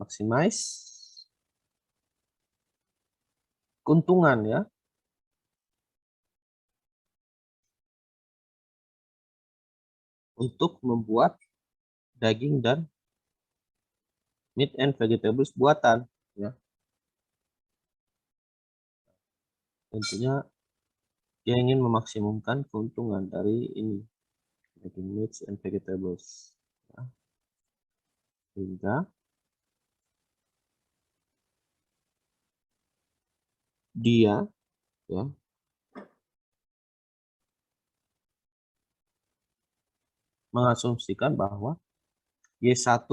maximize keuntungan ya. Untuk membuat daging dan meat and vegetables buatan ya. Tentunya dia ingin memaksimumkan keuntungan dari ini daging, meat and vegetables ya. Sehingga dia ya mengasumsikan bahwa Y1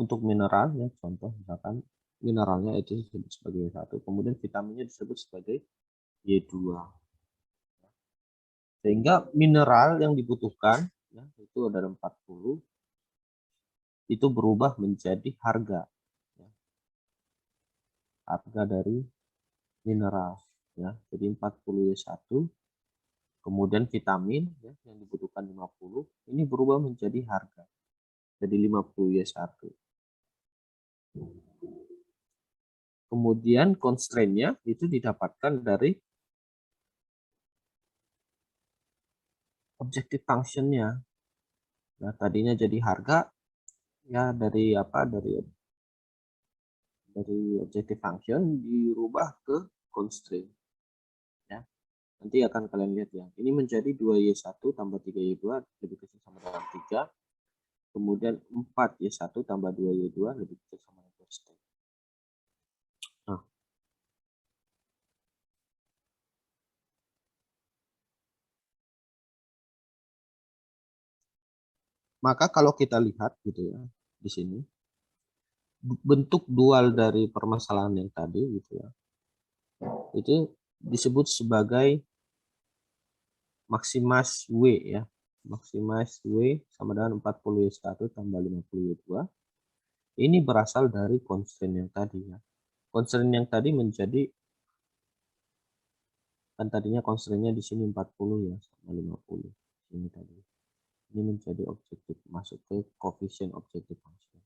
untuk mineral ya, contoh misalkan mineralnya itu disebut sebagai Y1, kemudian vitaminnya disebut sebagai Y2. Sehingga mineral yang dibutuhkan ya, itu ada 40, itu berubah menjadi harga ya. Harga dari mineral ya. Jadi 40Y1, kemudian vitamin ya, yang dibutuhkan 50, ini berubah menjadi harga. Jadi 50Y1. Kemudian constraint-nya itu didapatkan dari objective function-nya. Nah, tadinya jadi harga ya dari apa? Dari objective function dirubah ke constraint ya. Nanti akan kalian lihat ya. Ini menjadi 2Y1 tambah 3Y2 lebih kecil sama dengan 3. Kemudian 4Y1 tambah 2Y2 lebih kecil sama dengan constraint. Nah, maka kalau kita lihat gitu ya di sini bentuk dual dari permasalahan yang tadi gitu ya, itu disebut sebagai maximize W ya. Maximize W sama dengan 40Y1 tambah 50Y2. Ini berasal dari constraint yang tadi ya. Constraint yang tadi menjadi, kan tadinya constraint-nya di sini 40 ya sama 50. Ini tadi. Ini menjadi objektif, masuk ke coefficient objective function.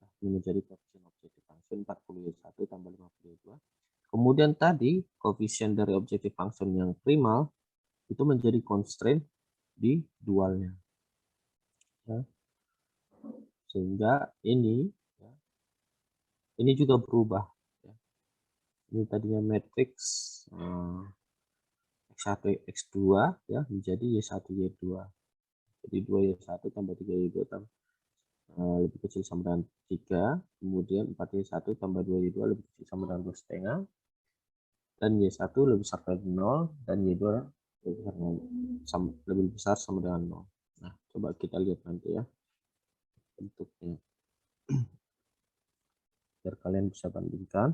Nah, ini menjadi coefficient objective function 40Y1 tambah 50Y2. Kemudian tadi coefficient dari objective function yang primal itu menjadi constraint di dualnya. Ya. Sehingga ini ya, ini juga berubah. Ya. Ini tadinya matrix X1 X2 ya menjadi Y1 Y2. Jadi 2Y1 tambah 3Y2 lebih kecil sama dengan 3, kemudian 4Y1 tambah 2Y2 lebih kecil sama dengan 2,5, dan Y1 lebih besar dari 0, dan Y2 lebih besar sama dengan 0. Nah, coba kita lihat nanti ya bentuknya. Biar kalian bisa bandingkan.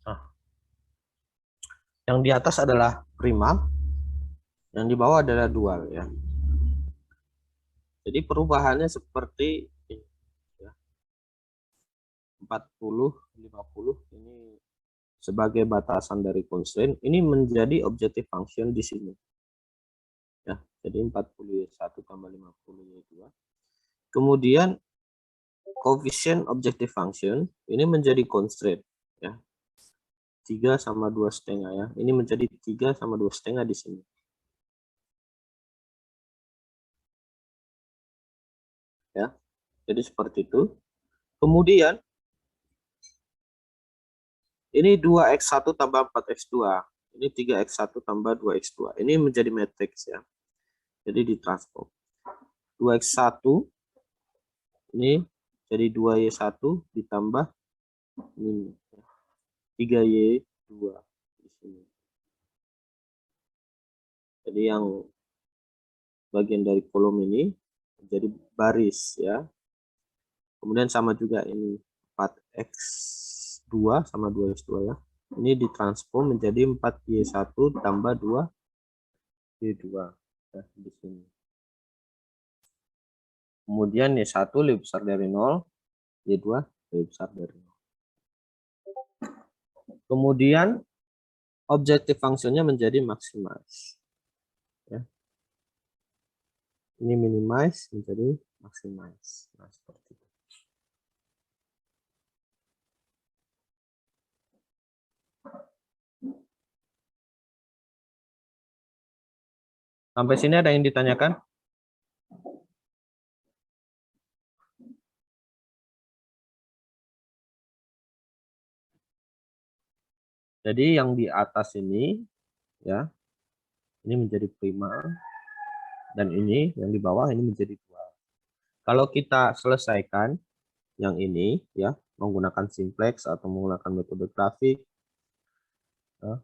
Nah, yang di atas adalah primal, yang di bawah adalah dual ya. Jadi perubahannya seperti ini ya. 40, 50 ini sebagai batasan dari constraint, ini menjadi objective function di sini. Ya, jadi 40Y1 tambah 50Y2. Kemudian coefficient objective function ini menjadi constraint ya. 3 sama 2,5 ya. Ini menjadi 3 sama 2,5 di sini. ya. Jadi seperti itu. Kemudian ini 2x1 tambah 4x2. Ini 3x1 tambah 2x2. Ini menjadi matriks ya. Jadi ditransform. 2x1 ini jadi 2y1 ditambah ini 3y2 di sini. Jadi yang bagian dari kolom ini menjadi baris ya. Kemudian sama juga ini 4x2 sama 2x2 ya. Ini ditransform menjadi 4y1 tambah 2y2 ya, di sini. Kemudian y1 lebih besar dari 0, y2 lebih besar dari 0. Kemudian objektif fungsinya menjadi maximize. Ya. Ini minimize menjadi maximize. Nah, seperti itu. Sampai sini ada yang ditanyakan? Jadi yang di atas ini ya, ini menjadi prima dan ini yang di bawah ini menjadi 2. Kalau kita selesaikan yang ini ya, menggunakan simplex atau menggunakan metode grafik, ya,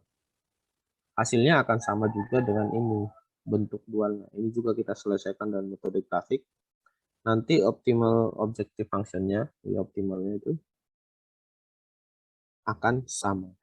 hasilnya akan sama juga dengan ini, bentuk dualnya. Ini juga kita selesaikan dengan metode grafik. Nanti optimal objective functionnya, ya, optimalnya itu akan sama.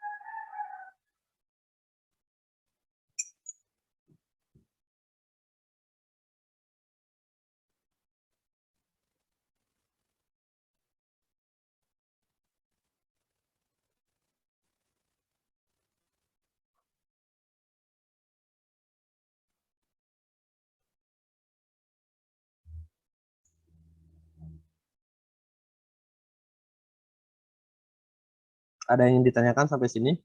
Ada yang ditanyakan sampai sini?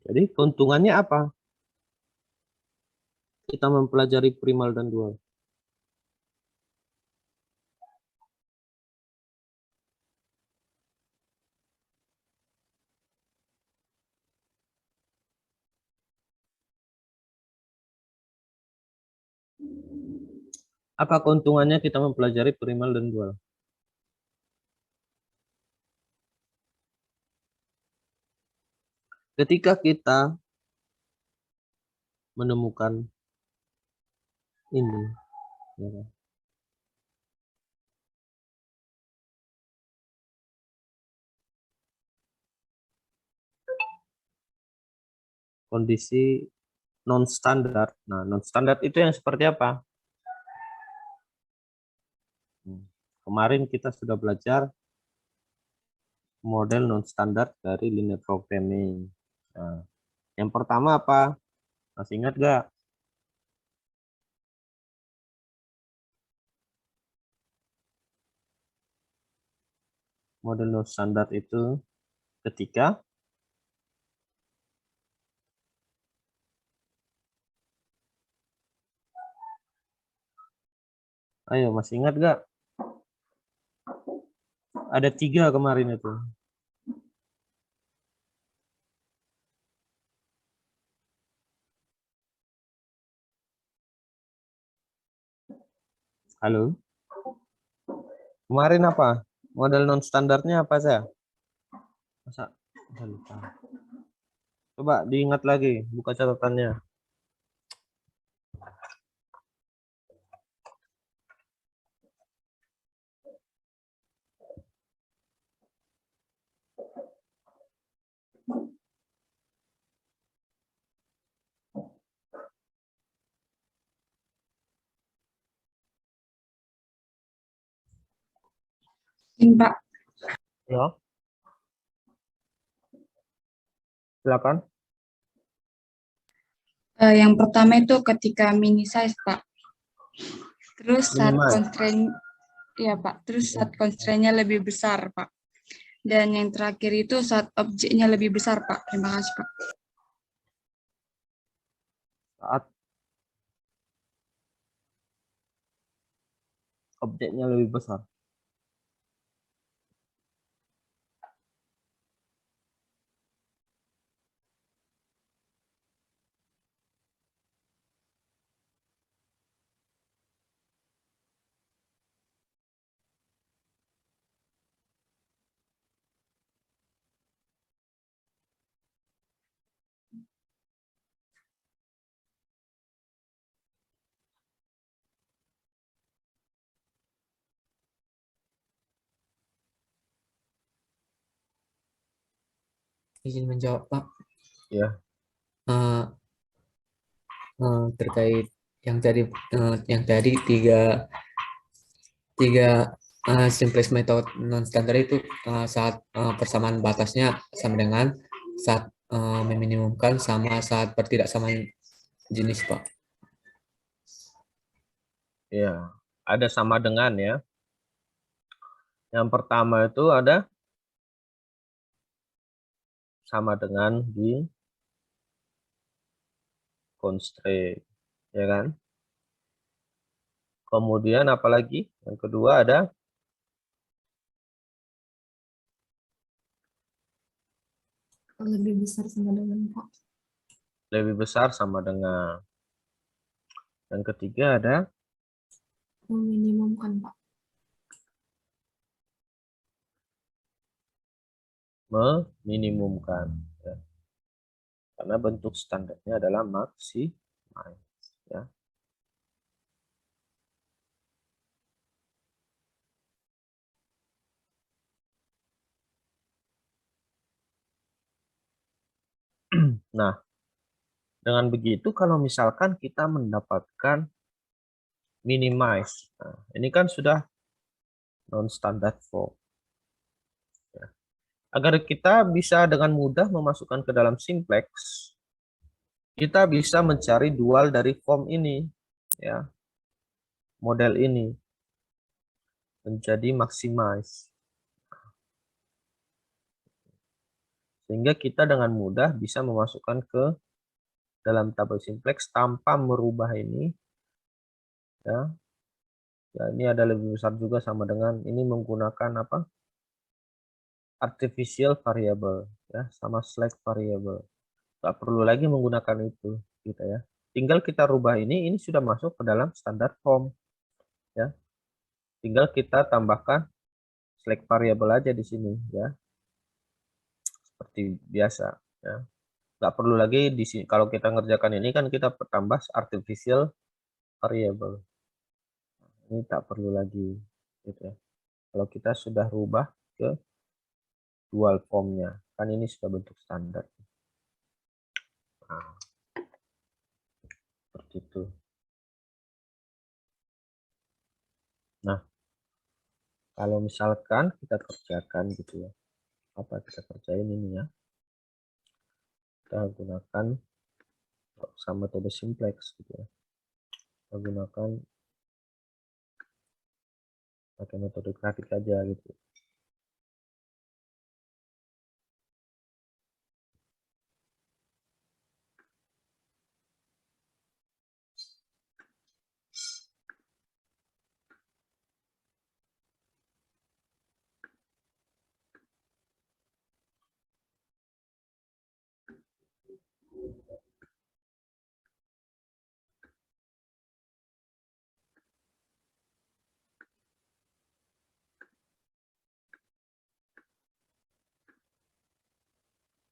Jadi keuntungannya apa? Kita mempelajari primal dan dual. Apa keuntungannya kita mempelajari primal dan dual? Ketika kita menemukan ini, ya kan? Kondisi non standar. Nah, non standar itu yang seperti apa? Kemarin kita sudah belajar model non standar dari linear programming. Nah, yang pertama apa? Masih ingat gak? Model non standar itu ketika ayo masih ingat gak? Ada 3 kemarin itu. Halo? Kemarin apa? Model non standarnya apa saya? Masa saya lupa. Coba diingat lagi, buka catatannya. Pak. Ya, silakan. Yang pertama itu ketika mini size, Pak. Terus saat Minimal. constraint, ya Pak. Terus saat constraint-nya lebih besar, Pak. Dan yang terakhir itu saat objeknya lebih besar, Pak. Terima kasih, Pak. Saat objeknya lebih besar. Izin menjawab, Pak. Ya. Eh, Terkait yang tadi tiga tiga simplest method non standar itu saat persamaan batasnya sama dengan saat meminimumkan sama saat pertidaksamaan jenis, Pak. Ya, ada sama dengan ya. Yang pertama itu ada sama dengan di constraint, ya kan? Kemudian apalagi? Yang kedua ada Lebih besar sama dengan Pak. lebih besar sama dengan. Yang ketiga ada Meminimumkan, Pak. meminimumkan. Ya. Karena bentuk standarnya adalah maximize. Ya. Nah, dengan begitu kalau misalkan kita mendapatkan minimize. Nah, ini kan sudah non-standard form. Ya. Agar kita bisa dengan mudah memasukkan ke dalam simplex, kita bisa mencari dual dari form ini, ya, model ini menjadi maximize. Sehingga kita dengan mudah bisa memasukkan ke dalam tabel simplex tanpa merubah ini, ya. Ya, ini ada lebih besar juga sama dengan ini menggunakan apa? Artificial variable, ya, sama select variable. Nggak perlu lagi menggunakan itu, gitu ya. Tinggal kita rubah ini sudah masuk ke dalam standar form, ya. Tinggal kita tambahkan select variable aja di sini, ya, seperti biasa, ya. Nggak perlu lagi di sini. Kalau kita ngerjakan ini kan kita tambah artificial variable. Ini tak perlu lagi, gitu ya. Kalau kita sudah rubah ke dual formnya, kan ini sudah bentuk standar. Nah, seperti itu. Nah, kalau misalkan kita kerjakan gitu ya, apa kita kerjain ini ya, kita gunakan sama metode simplex gitu ya, kita gunakan pakai metode grafik aja gitu.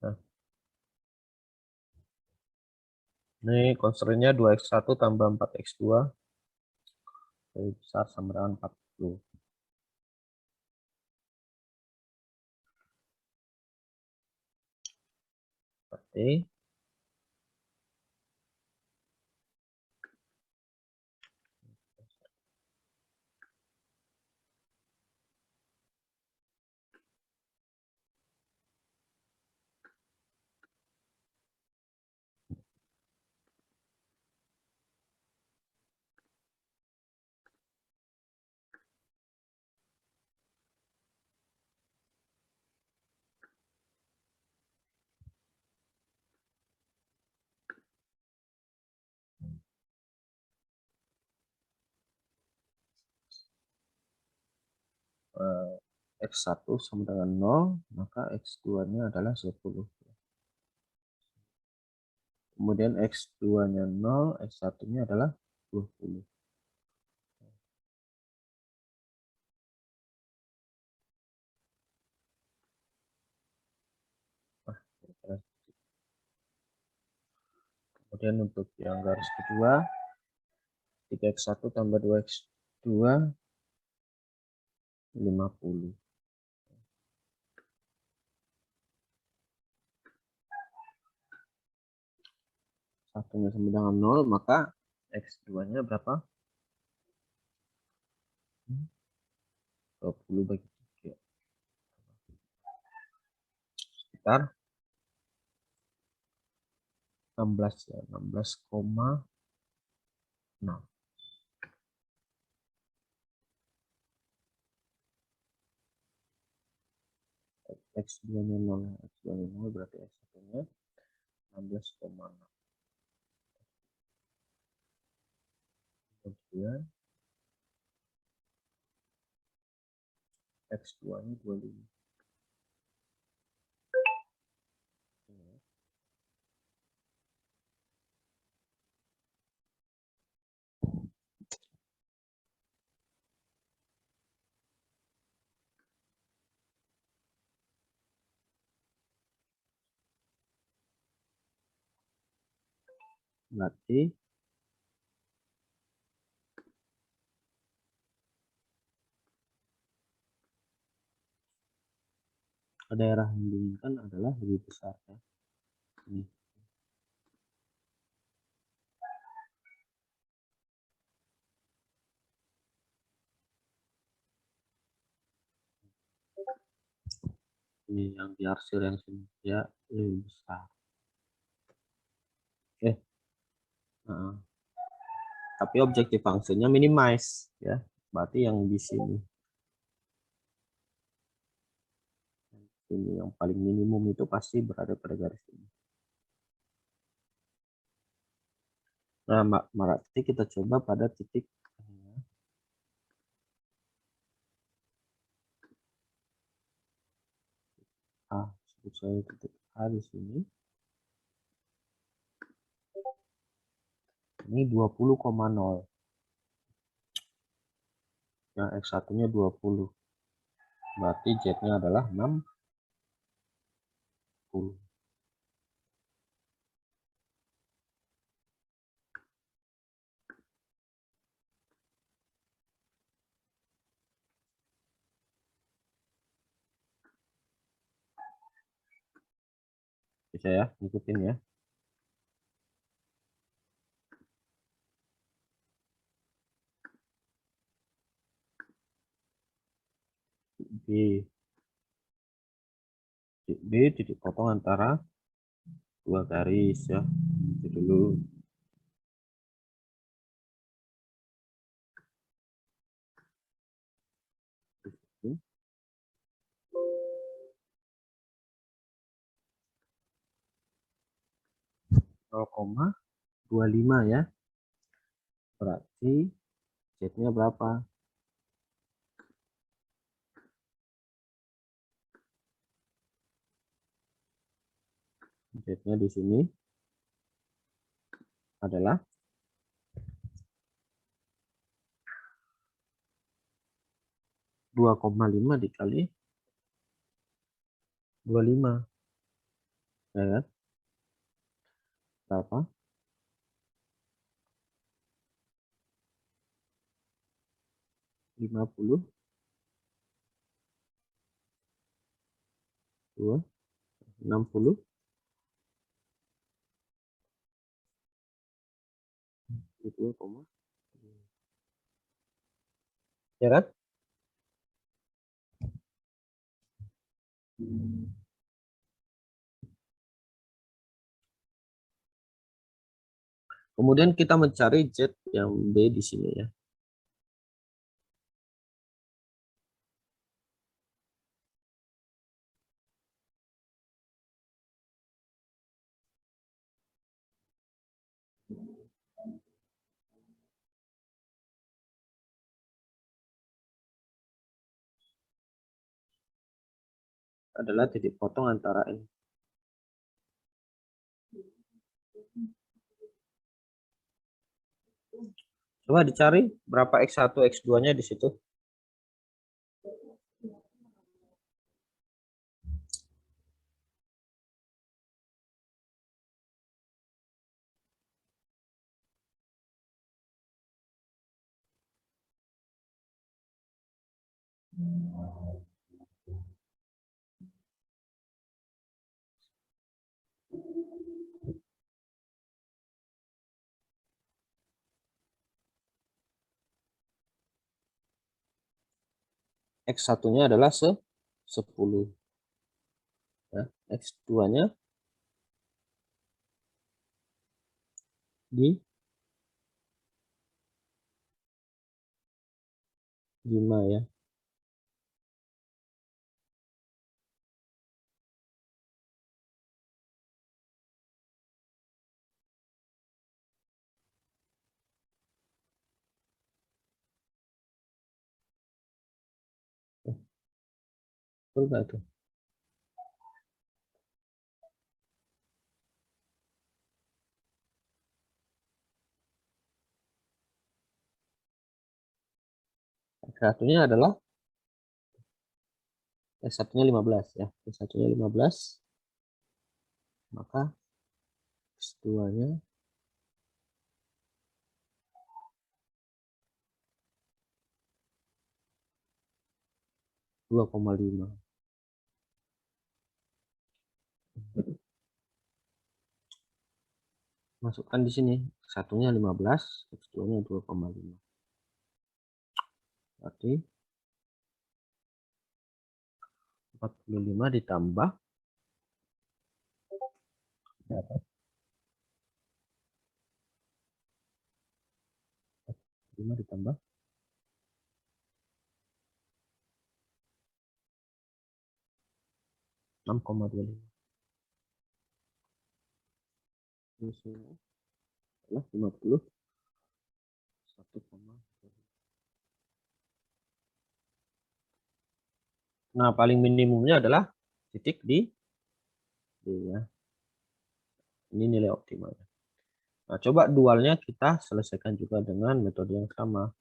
Nah, ini constraint-nya 2x1 tambah 4x2 lebih besar sama dengan 40. Seperti X1 sama dengan 0, maka X2-nya adalah 10. Kemudian X2-nya 0, X1-nya adalah 20. Kemudian untuk yang garis kedua, 3X1 tambah 2X2, 50. Satunya sama dengan 0, maka X2-nya berapa? 20 bagi 3. Sekitar 16 ya, 16,6. X2-nya 0, X2-nya 0 berarti X1-nya 16,6. Kemudian X2-nya 25. Berarti daerah yang diinginkan adalah lebih besar ya. Ini. Ini yang diarsir yang sini ya lebih besar. Nah, tapi objektif fungsinya minimize ya. Berarti yang di sini. Ini yang paling minimum itu pasti berada pada garis ini. Nah, berarti kita coba pada titik A. Sebut saya titik A di sini. Ini 20,0. Yang X1-nya 20. Berarti Z-nya adalah 60. Bisa ya, ikutin ya. B. B titik potong antara dua garis ya. Itu dulu. Nol koma 25 ya. Berarti Z-nya berapa? Z-nya di sini adalah 2,5 dikali 25. Ya kan? Berapa? 50, 2, 60, 2, ya kan? Kemudian kita mencari Z yang B di sini ya. adalah titik potong antara ini. Coba dicari berapa X1, X2-nya di situ. X1-nya adalah 10. Ya, X2-nya di 5 ya. Betul nggak tuh? X1-nya adalah X1-nya 15 ya. X1-nya 15, maka X2-nya 2,5. Masukkan di sini. X1-nya 15, X2-nya 2,5. Berarti 45 ditambah 5 ditambah 6,25. Ini semua adalah 51,25. Nah, paling minimumnya adalah titik di D ya. Ini nilai optimalnya. Nah, coba dualnya kita selesaikan juga dengan metode yang sama.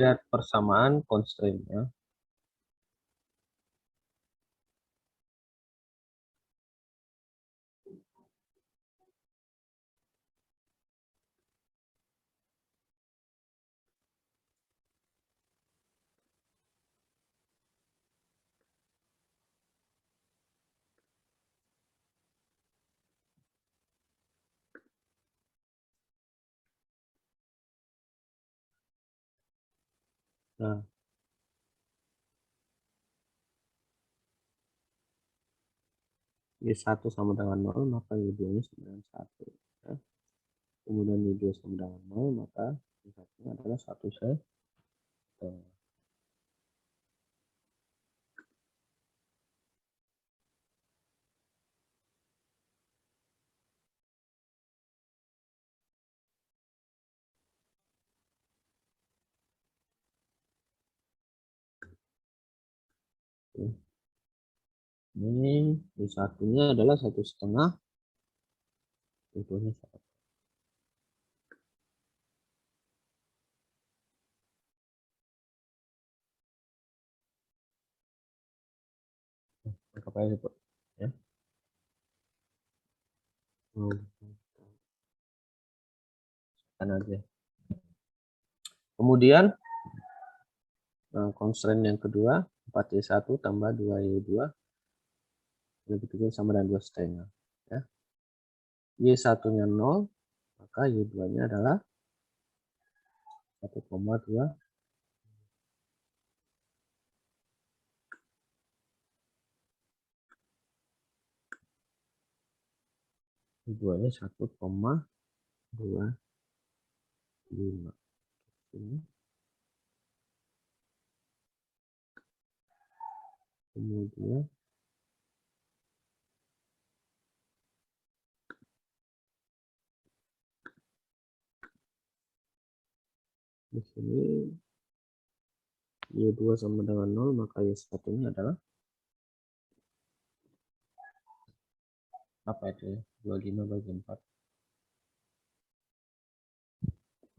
Lihat persamaan constraint-nya. Nah, Y1 sama dengan 0, maka Y2-nya sama dengan 1. Ya. Kemudian Y2 sama dengan 0, maka Y1-nya adalah 1 setengah. Ini Y1-nya adalah 1,5. Y2-nya 1. Anggap aja, Pak. Ya. Kan aja. Kemudian constraint yang kedua, 4Y1 tambah 2Y2 lebih kecil sama dengan 2 setengah. Ya. Y1-nya 0, maka Y2-nya adalah 1,2. Y2-nya 1,25. Ini. Kemudian di sini Y2 sama dengan 0, maka Y1-nya adalah apa itu ya? 25 bagi 4.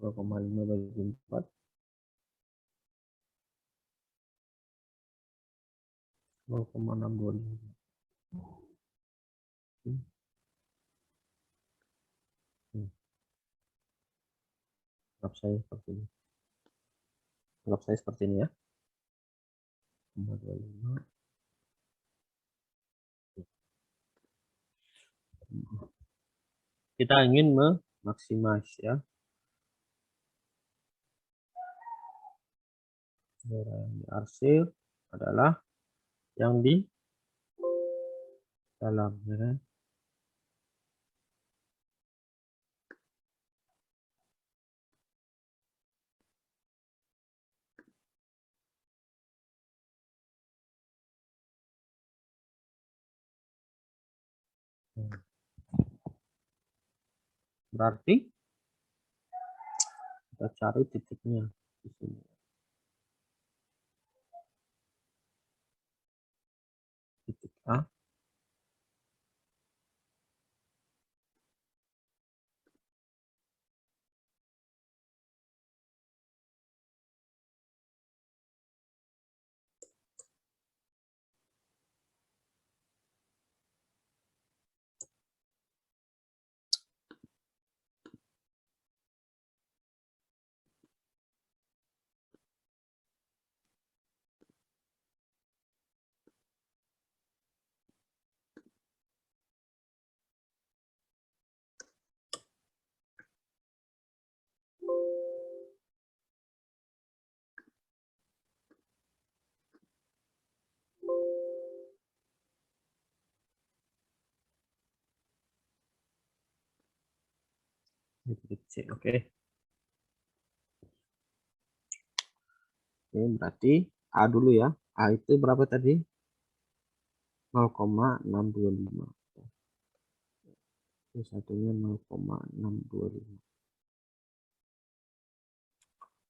2,5 bagi 4. 0,625. Anggap saya seperti ini. Anggap saya seperti ini ya. 0,25. Kita ingin memaksimal ya. Yang diarsir adalah yang di dalam ya kan? Berarti kita cari titiknya di sini. Titik A. Ini titik C. Oke. Oke, berarti A dulu ya. A itu berapa tadi? 0,625. Ini satunya 0,625.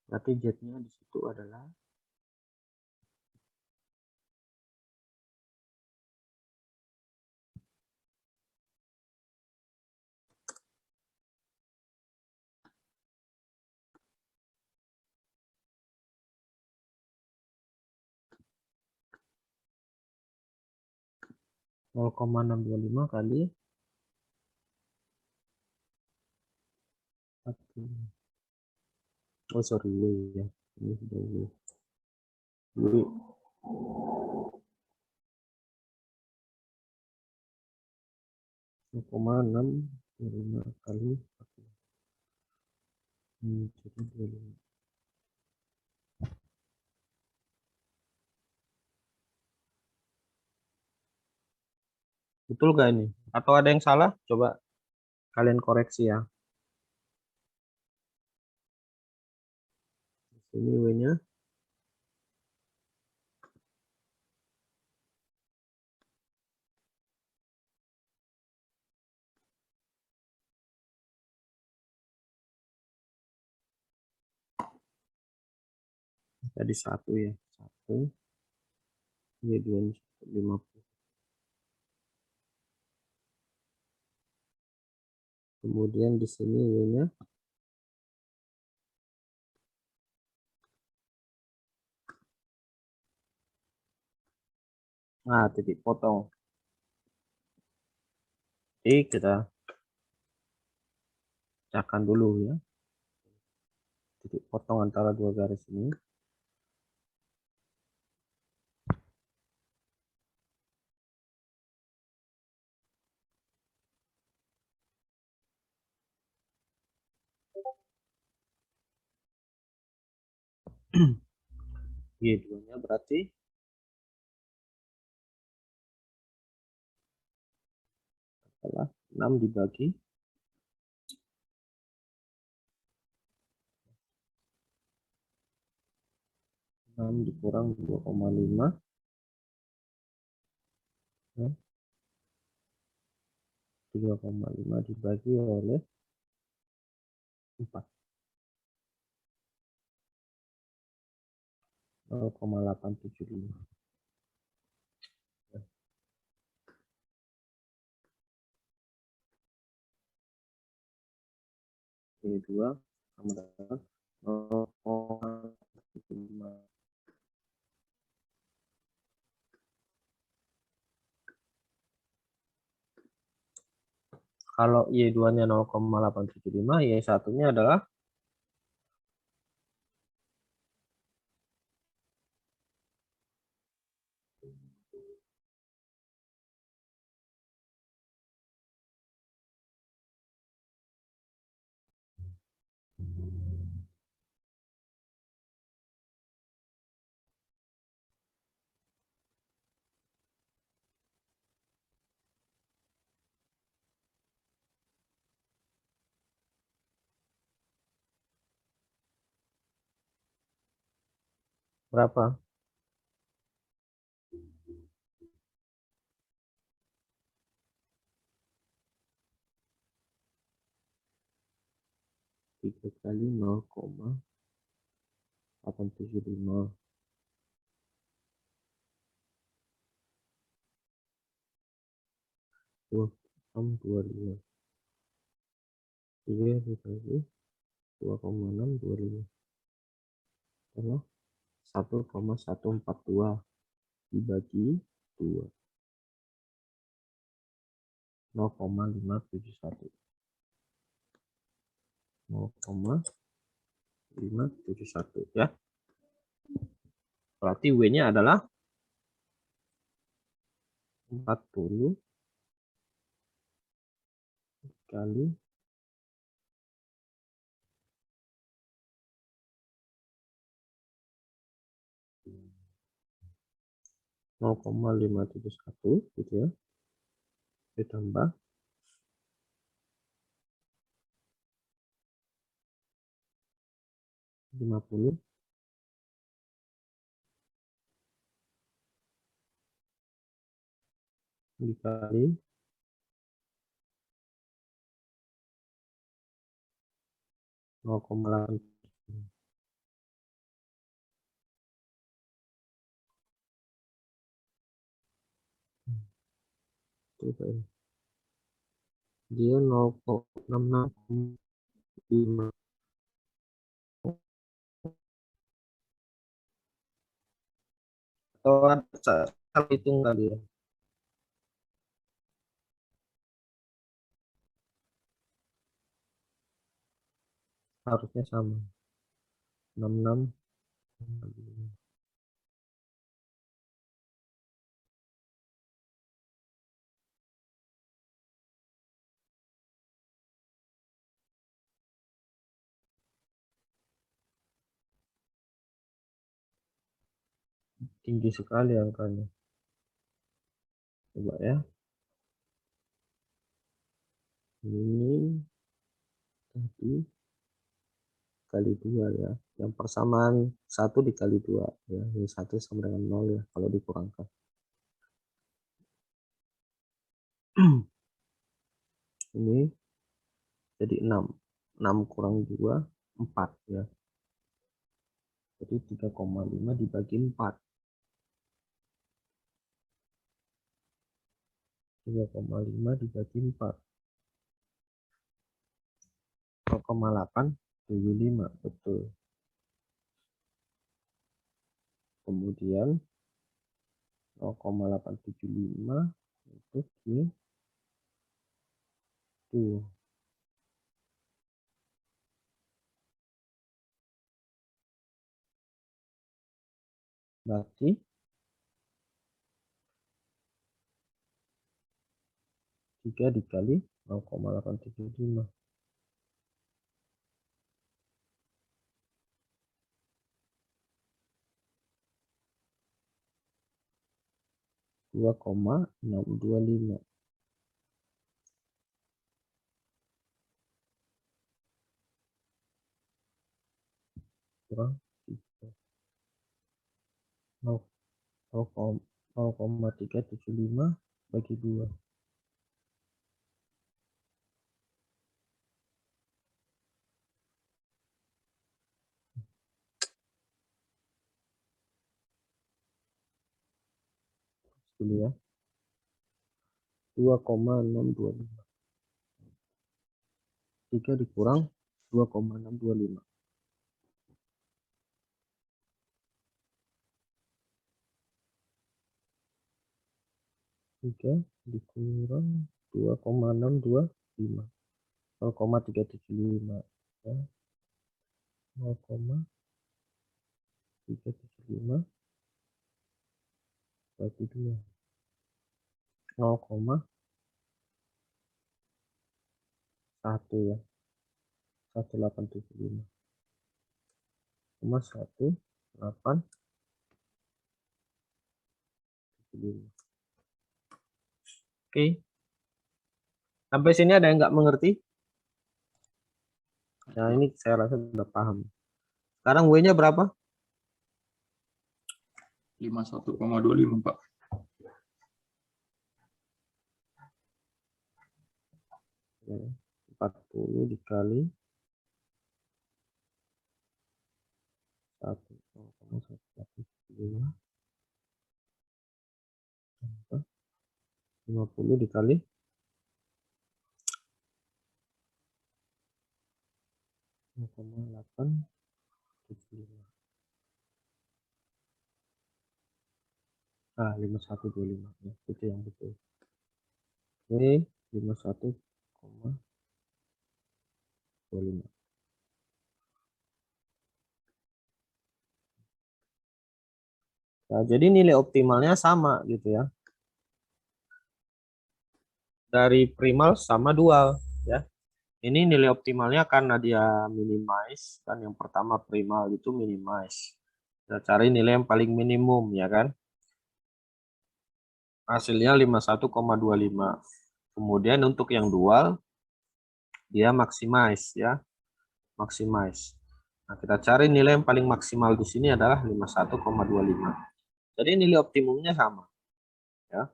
Berarti Z-nya di situ adalah nol koma enam dua lima kali 1. Oh sorry, W ya. Ini sudah W. W 0,625 kali 1. Jadi 25. Betul gak ini? Atau ada yang salah? Coba kalian koreksi ya. Ini W-nya. Jadi 1 ya. 1. Ini 250. Kemudian di sini W-nya. Nah, titik potong. Jadi kita pecahkan dulu ya. Titik potong antara dua garis ini. Y2-nya berarti adalah 6 dibagi 6 dikurang 2,5 ya, 3,5 dibagi oleh 4, 0,875. Ini 2 sama dengan 0,75. Kalau Y2-nya 0,875, Y1-nya adalah berapa? 3 kali 0,875. 2625. 3 dibagi 2,625 adalah 1,142 dibagi 2, 0,571. 0,571 ya. Berarti W-nya adalah 40 kali 0,571 gitu ya. Ditambah 50 dikali 0,8. Coba ini. Dia 0,665. Atau ada hitung kali ya. Harusnya sama. 66. Tinggi sekali angkanya. Coba ya. Ini tadi kali 2 ya. Yang persamaan 1 dikali 2 ya. Ini 1 sama dengan 0 ya kalau dikurangkan. Ini jadi 6. 6 kurang 2, 4 ya. Jadi 3,5 dibagi 4. 3,5 dibagi 4. 0,875 betul. Kemudian 0,875 itu di 2. Berarti 3 dikali 0,875. 2,625. dikurang 3. 0,375 bagi 2. Dulu ya. 2,625. 3 dikurang 2,625. 3 dikurang 2,625. 0,375 ya. 0,375 bagi 2. 0,1 ya. 1875. 1875. Oke. Sampai sini ada yang nggak mengerti? Nah, ini saya rasa sudah paham. Sekarang W-nya berapa? 51,25 Pak. 40 dikali 1,185 50 dikali 0,875. Ah, 5125 ya, itu yang betul. Oke, 51,25. Nah, jadi nilai optimalnya sama gitu ya. Dari primal sama dual ya. Ini nilai optimalnya karena dia minimize kan, yang pertama primal itu minimize. Kita cari nilai yang paling minimum ya kan. Hasilnya 51,25. Kemudian untuk yang dual dia maximize ya. Maximize. Nah, kita cari nilai yang paling maksimal di sini adalah 51,25. Jadi nilai optimumnya sama ya.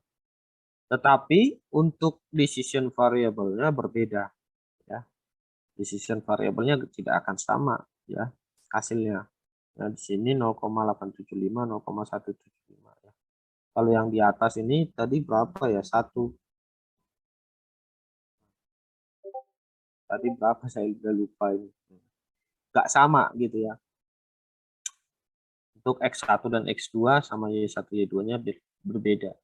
Tetapi untuk decision variable-nya berbeda ya. Decision variable-nya tidak akan sama ya hasilnya. Nah, di sini 0,875, 0,175 ya. Kalau yang di atas ini tadi berapa ya? 1. Tadi berapa saya udah lupa ini. Nggak sama gitu ya. Untuk X1 dan X2 sama Y1 Y2-nya berbeda.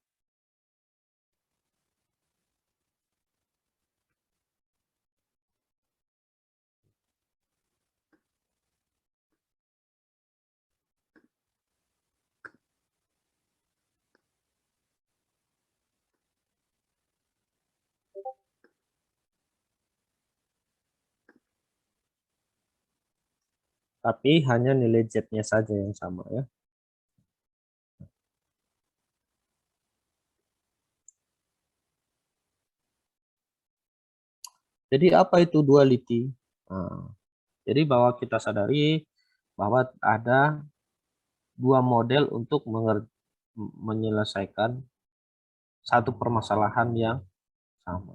Tapi hanya nilai Z-nya saja yang sama ya. Jadi apa itu duality? Nah, jadi bahwa kita sadari bahwa ada dua model untuk menyelesaikan satu permasalahan yang sama.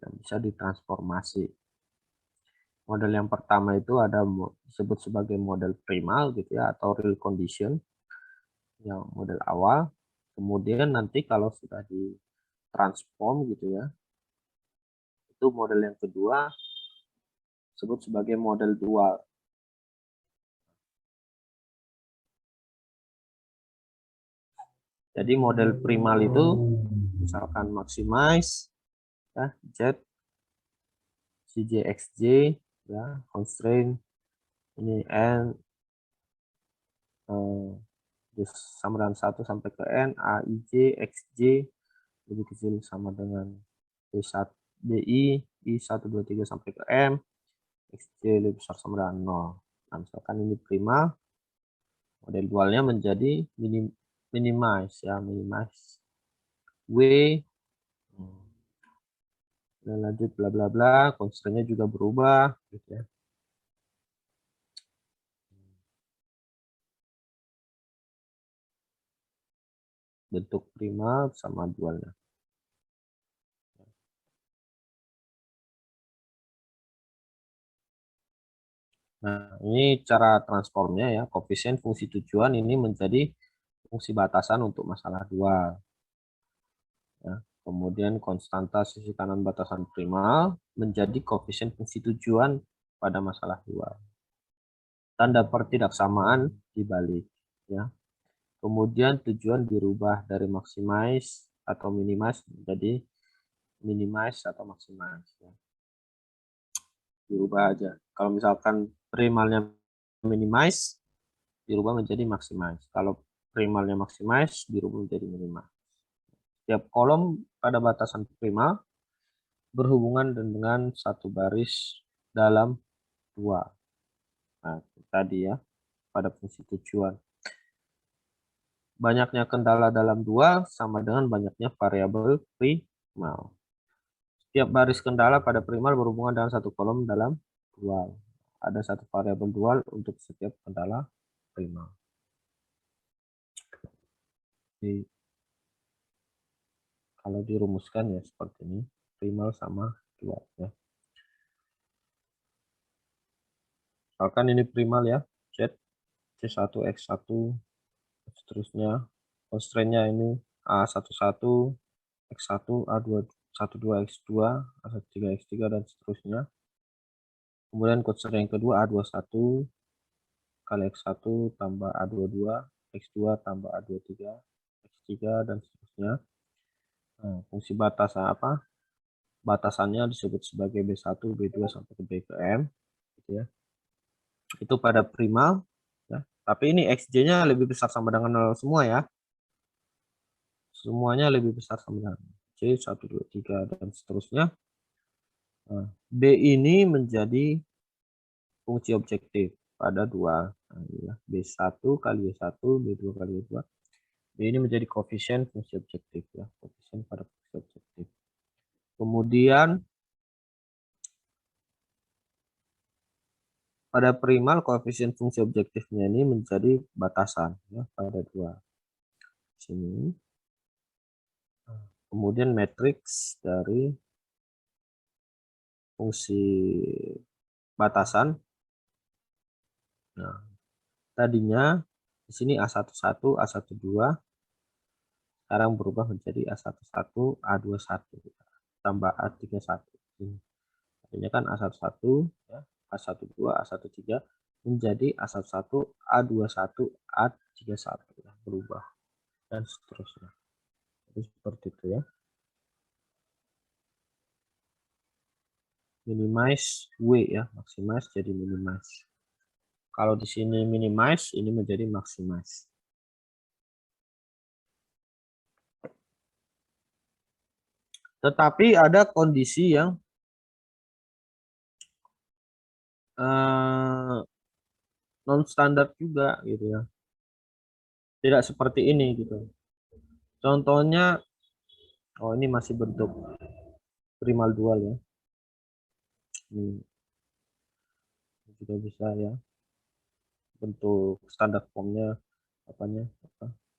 Yang bisa ditransformasi. Model yang pertama itu ada disebut sebagai model primal gitu ya, atau real condition yang model awal. Kemudian nanti kalau sudah ditransform gitu ya, itu model yang kedua disebut sebagai model dual. Jadi model primal itu misalkan maximize ya, Z CJXJ ya, constraint ini N sama dengan 1 sampai ke N, AIJ, XJ lebih kecil sama dengan B1, BI, I1, 2, 3 sampai ke M, XJ lebih besar sama dengan 0. Nah, misalkan ini prima, model dualnya menjadi minimize ya, minimize W, dan lanjut bla bla bla, constraint-nya juga berubah gitu ya. bentuk primal sama dualnya. Nah, ini cara transformnya ya. Koefisien fungsi tujuan ini menjadi fungsi batasan untuk masalah dual. Ya. Kemudian konstanta sisi kanan batasan primal menjadi koefisien fungsi tujuan pada masalah dual. Tanda pertidaksamaan dibalik. Ya. Kemudian tujuan dirubah dari maximize atau minimize menjadi minimize atau maximize. Ya. Dirubah aja. Kalau misalkan primalnya minimize, dirubah menjadi maximize. Kalau primalnya maximize, dirubah menjadi minimize. Setiap kolom pada batasan primal berhubungan dengan satu baris dalam dua. Nah, tadi ya, pada fungsi tujuan. Banyaknya kendala dalam dua sama dengan banyaknya variabel primal. Setiap baris kendala pada primal berhubungan dengan satu kolom dalam dual. Ada satu variabel dual untuk setiap kendala primal. Jadi, kalau dirumuskan ya seperti ini, primal sama dual ya. Misalkan ini primal ya, Z, C1, X1, seterusnya. Constraint-nya ini A11, X1, A12, X2, A13, X3, dan seterusnya. Kemudian constraint yang kedua A21 kali X1 tambah A22, X2 tambah A23, X3, dan seterusnya. Nah, fungsi batasan apa? Batasannya disebut sebagai B1, B2 sampai ke B ke M, gitu ya. Itu pada primal, ya. Tapi ini XJ-nya lebih besar sama dengan 0 semua ya. Semuanya lebih besar sama dengan C, 1, 2, 3, dan seterusnya. Nah, B ini menjadi fungsi objektif pada dua. Nah, ya. B1 kali B1, B2 kali B2. B ini menjadi koefisien fungsi objektif ya, koefisien pada fungsi objektif. Kemudian pada primal koefisien fungsi objektifnya ini menjadi batasan ya pada dua. Sini. Kemudian matriks dari fungsi batasan. Nah, tadinya di sini A11, A12 sekarang berubah menjadi A11, A21 tambah A31. Artinya kan A11 ya, A12, A13 menjadi A11, A21, A31 ya, berubah dan seterusnya. Jadi seperti itu ya. Minimize W ya, maximize jadi minimize. Kalau di sini minimize, ini menjadi maximize. Tetapi ada kondisi yang non standar juga gitu ya. Tidak seperti ini gitu. Contohnya, oh ini masih bentuk primal dual ya. Ini juga bisa ya. Bentuk standar formnya apanya?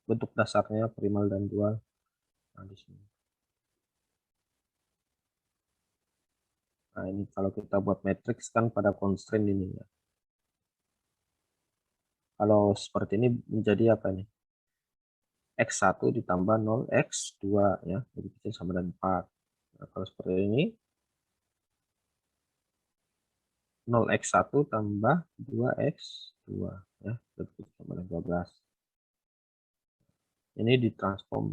Bentuk dasarnya primal dan dual. Nah, di sini. Nah, ini kalau kita buat matriks kan pada constraint ini ya. Kalau seperti ini menjadi apa nih? X1 ditambah 0, X2 ya. Jadi kecil sama dengan 4. Nah, kalau seperti ini 0x1 tambah 2x2 ya, lebih kecil sama dengan 12. Ini ditransform.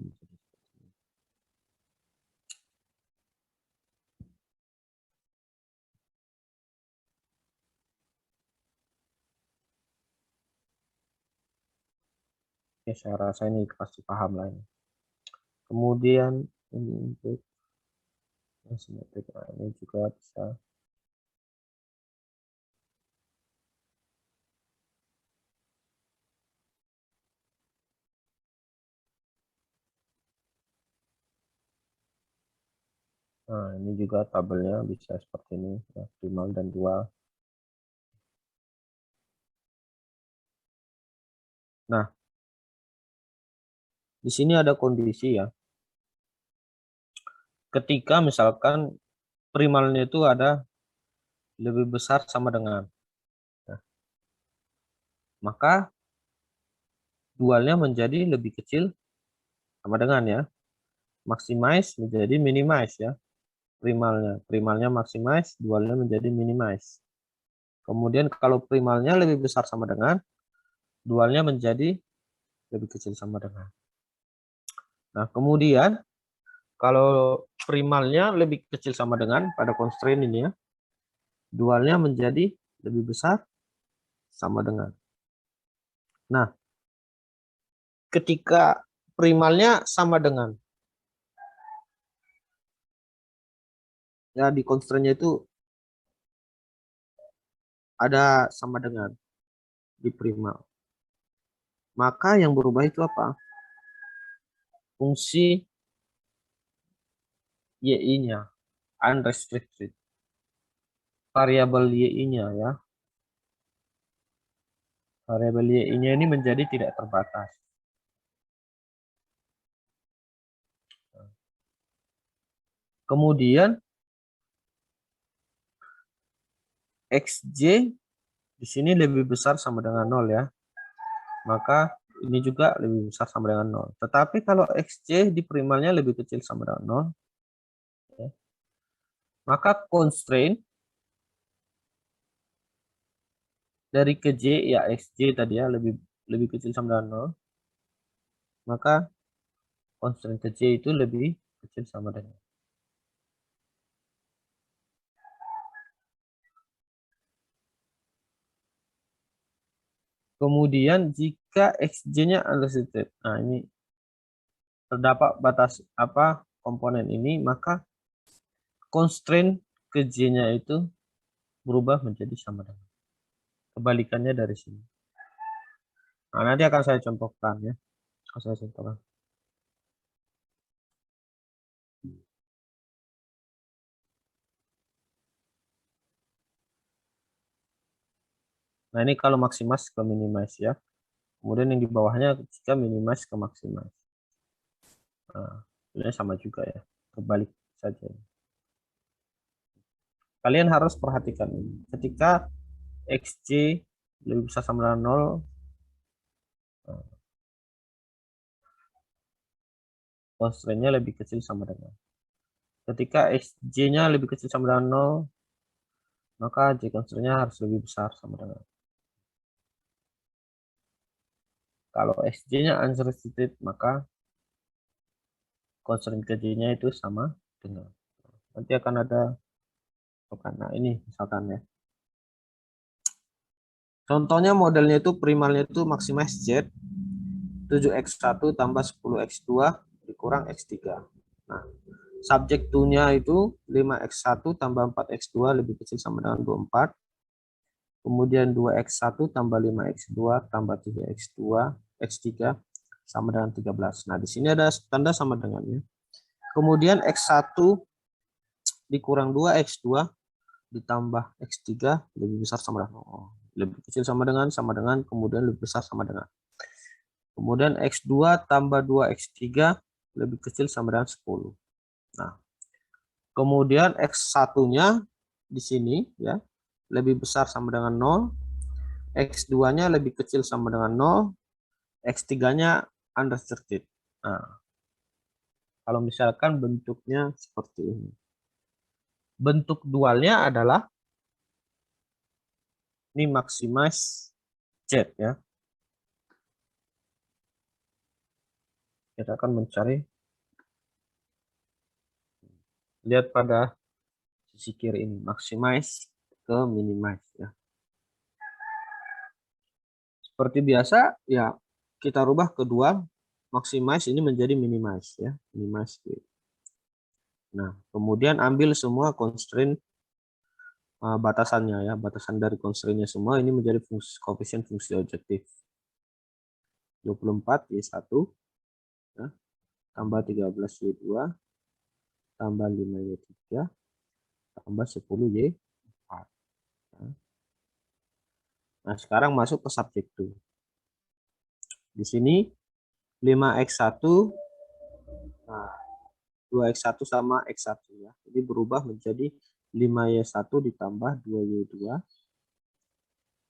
Oke, saya rasa ini pasti paham lah ini. Kemudian ini untuk simetrik, nah, ini juga bisa. Nah, ini juga tabelnya bisa seperti ini ya, primal dan dual. Nah, Di sini ada kondisi ya. Ketika misalkan primalnya itu ada lebih besar sama dengan, nah, maka dualnya menjadi lebih kecil sama dengan ya. Maximize menjadi minimize ya. Primalnya maximize, dualnya menjadi minimize. Kemudian kalau primalnya lebih besar sama dengan, dualnya menjadi lebih kecil sama dengan. Nah, kemudian kalau primalnya lebih kecil sama dengan pada constraint ini ya, dualnya menjadi lebih besar sama dengan. Nah, ketika primalnya sama dengan, ya di constraint-nya itu ada sama dengan di primal. Maka yang berubah itu apa? Fungsi Y-nya, unrestricted. Variabel Y-nya ya. Variabel Y-nya ini menjadi tidak terbatas. Kemudian XJ di sini lebih besar sama dengan 0 ya. Maka ini juga lebih besar sama dengan 0. Tetapi kalau XJ di primalnya lebih kecil sama dengan 0, ya, maka constraint dari ke J ya XJ tadi ya lebih kecil sama dengan 0. Maka constraint ke J itu lebih kecil sama dengan. Kemudian jika XJ-nya unrestricted. Nah, ini terdapat batas apa komponen ini, maka constraint ke J-nya itu berubah menjadi sama dengan. Kebalikannya dari sini. Nah, nanti akan saya contohkan ya. Akan saya contohkan. Nah, ini kalau maximize ke minimize ya. Kemudian yang di bawahnya jika minimize ke maximize. Nah, ini sama juga ya. Kebalik saja. Kalian harus perhatikan ini. Ketika XJ lebih besar sama dengan 0, constraint-nya lebih kecil sama dengan. Ketika XJ-nya lebih kecil sama dengan 0, maka J constraint-nya harus lebih besar sama dengan. Kalau XJ-nya unrestricted, maka constraint ke J-nya itu sama dengan. Nanti akan ada. Nah, ini misalkan ya. Contohnya modelnya itu primalnya itu maximize Z 7x1 tambah 10x2 dikurang x3. Nah, subjek 2-nya itu 5x1 tambah 4x2 lebih kecil sama dengan 24. Kemudian 2x1 tambah 5x2 tambah 3x2 x3 sama dengan 13. Nah, di sini ada tanda sama dengannya. Kemudian x1 dikurang 2x2 ditambah x3 lebih besar sama dengan lebih kecil sama dengan kemudian lebih besar sama dengan. Kemudian x2 tambah 2x3 lebih kecil sama dengan 10. Nah, kemudian x1-nya di sini ya lebih besar sama dengan 0, x2-nya lebih kecil sama dengan 0, x3-nya unrestricted. Nah, kalau misalkan bentuknya seperti ini. Bentuk dualnya adalah ini maximize Z ya. Kita akan mencari, lihat pada sisi kiri ini, maximize ke minimize ya. Seperti biasa ya, kita rubah ke dual, maximize ini menjadi minimize ya, minimize. Nah, kemudian ambil semua constraint batasannya ya, batasan dari constraint-nya semua ini menjadi koefisien fungsi objektif. 24 Y1 ya, tambah 13 Y2 tambah 5 Y3 tambah 10 Y4. Nah, sekarang masuk ke subjek 2. Di sini 5x1, nah 2x1 sama x1 ya. Jadi berubah menjadi 5y1 ditambah 2y2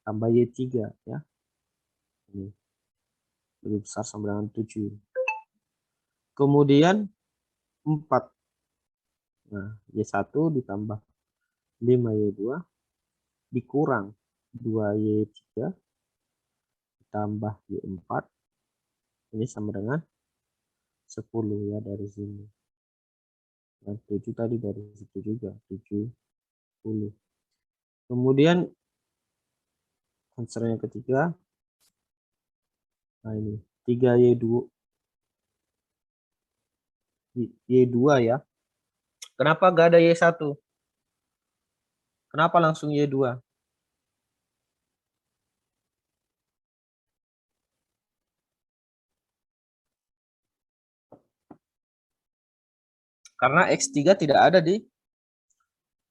tambah y3 ya. Ini lebih besar sama dengan 7. Kemudian 4. Nah, y1 ditambah 5y2 dikurang 2y3 ditambah y4. Ini sama dengan 10 ya dari sini. Dan 7 tadi dari situ juga, 70. Kemudian constraint yang ketiga, nah ini 3y2 ya. Kenapa gak ada y1? Kenapa langsung y2? Karena x3 tidak ada di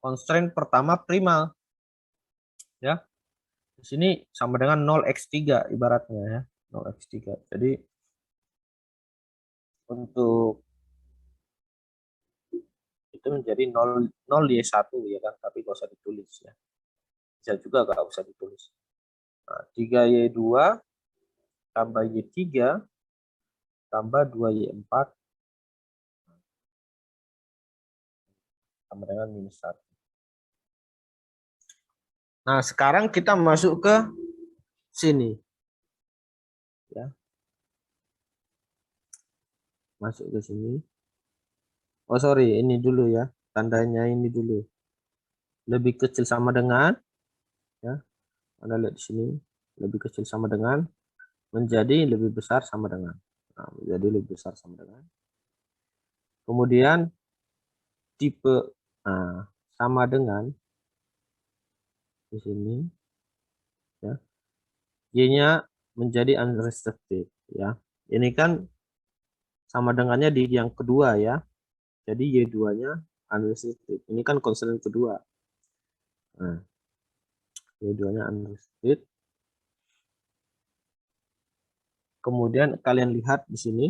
constraint pertama primal. Ya. Di sini sama dengan 0x3 ibaratnya ya, 0x3. Jadi untuk itu menjadi 0y1 ya kan, tapi gak usah ditulis ya. Bisa juga gak usah ditulis. Nah, 3y2 tambah y3 tambah 2y4 sama dengan -1. Nah, sekarang kita masuk ke sini. Ya. Masuk ke sini. Oh, sorry, ini dulu ya. Tandanya ini dulu. Lebih kecil sama dengan, ya. Anda lihat di sini, lebih kecil sama dengan, menjadi lebih besar sama dengan. Nah, menjadi lebih besar sama dengan. Kemudian tipe sama dengan di sini ya. Y-nya menjadi unrestricted ya. Ini kan sama dengannya di yang kedua ya. Jadi Y2-nya unrestricted. Ini kan constraint kedua. Nah, Y2-nya unrestricted. Kemudian kalian lihat di sini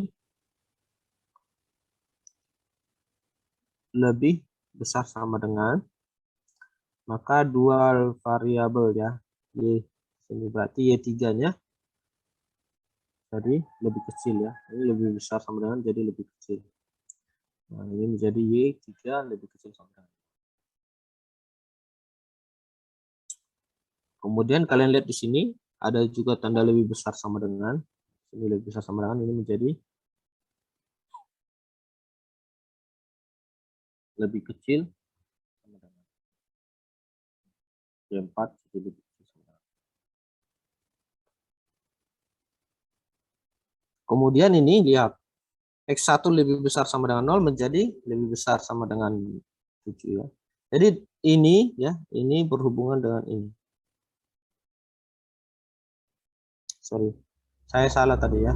lebih besar sama dengan, maka dual variabel ya. Y ini berarti Y3-nya jadi lebih kecil ya. Ini lebih besar sama dengan jadi lebih kecil. Nah, ini menjadi Y3 lebih kecil sama dengan. Kemudian kalian lihat di sini ada juga tanda lebih besar sama dengan. Ini lebih besar sama dengan, ini menjadi lebih kecil sama dengan. Y4 jadi lebih kecil sama dengan. Kemudian ini lihat X1 lebih besar sama dengan 0 menjadi lebih besar sama dengan 7 ya. Jadi ini ya, ini berhubungan dengan ini. Sorry, saya salah tadi ya.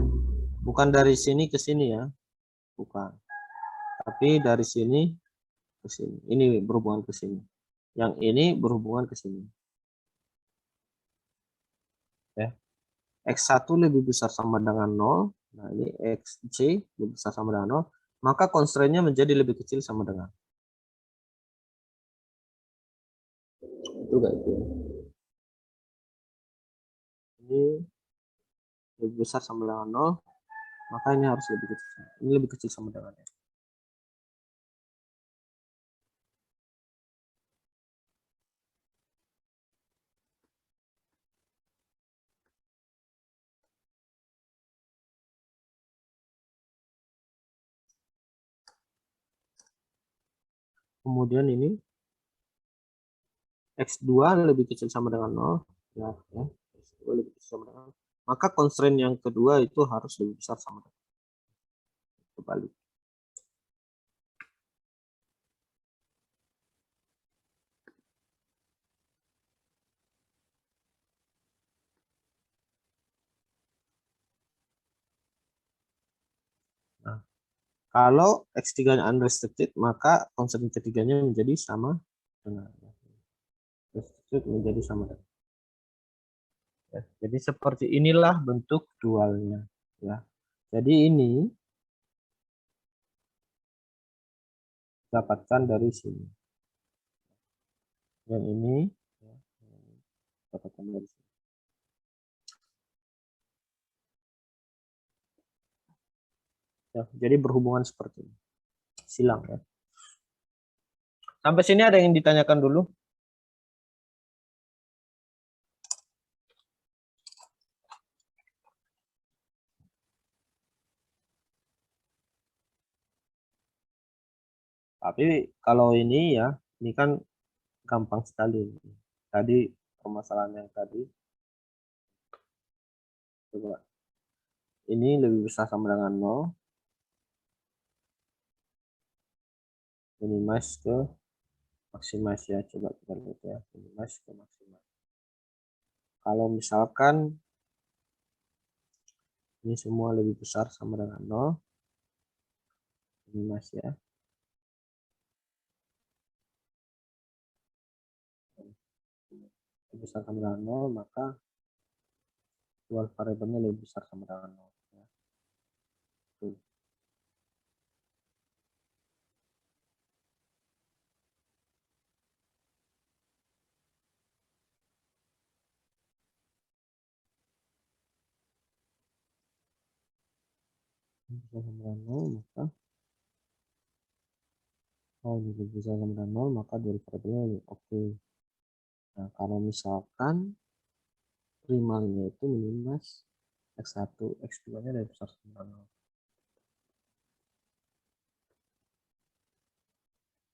Bukan dari sini ke sini ya. Bukan. Tapi dari sini ke sini. Ini berhubungan ke sini. Yang ini berhubungan ke sini. Ya. X1 lebih besar sama dengan 0. Nah, ini XC lebih besar sama dengan 0. Maka constraint-nya menjadi lebih kecil sama dengan. Itu kayak itu. Ini lebih besar sama dengan 0. Maka ini harus lebih kecil. Ini lebih kecil sama dengan. Kemudian ini X2 lebih kecil sama dengan 0. Ya. X2 lebih kecil sama dengan 0. Maka constraint yang kedua itu harus lebih besar sama dengan. Kembali. Nah, kalau X3-nya unrestricted, maka constraint ketiganya menjadi sama dengan. Restricted menjadi sama dengan. Ya, jadi seperti inilah bentuk dualnya. Ya. Jadi ini dapatkan dari sini. Yang ini ya, dapatkan dari sini. Ya, jadi berhubungan seperti ini. Silang ya. Sampai sini ada yang ditanyakan dulu? Tapi kalau ini ya, ini kan gampang sekali. Tadi permasalahan yang tadi, coba ini lebih besar sama dengan 0, minimize ke maximize ya, coba kita lihat ya, minimize ke maximize. Kalau misalkan ini semua lebih besar sama dengan 0, minimize ya. Lebih besar sama dengan 0, maka dual variabelnya lebih besar sama dengan 0 ya. Tuh. Bisa sama dengan 0, maka ini lebih besar sama dengan 0, maka dual variabelnya lebih oke. Nah, kalau misalkan primalnya itu minus x1, x2 nya lebih besar sama dengan 0.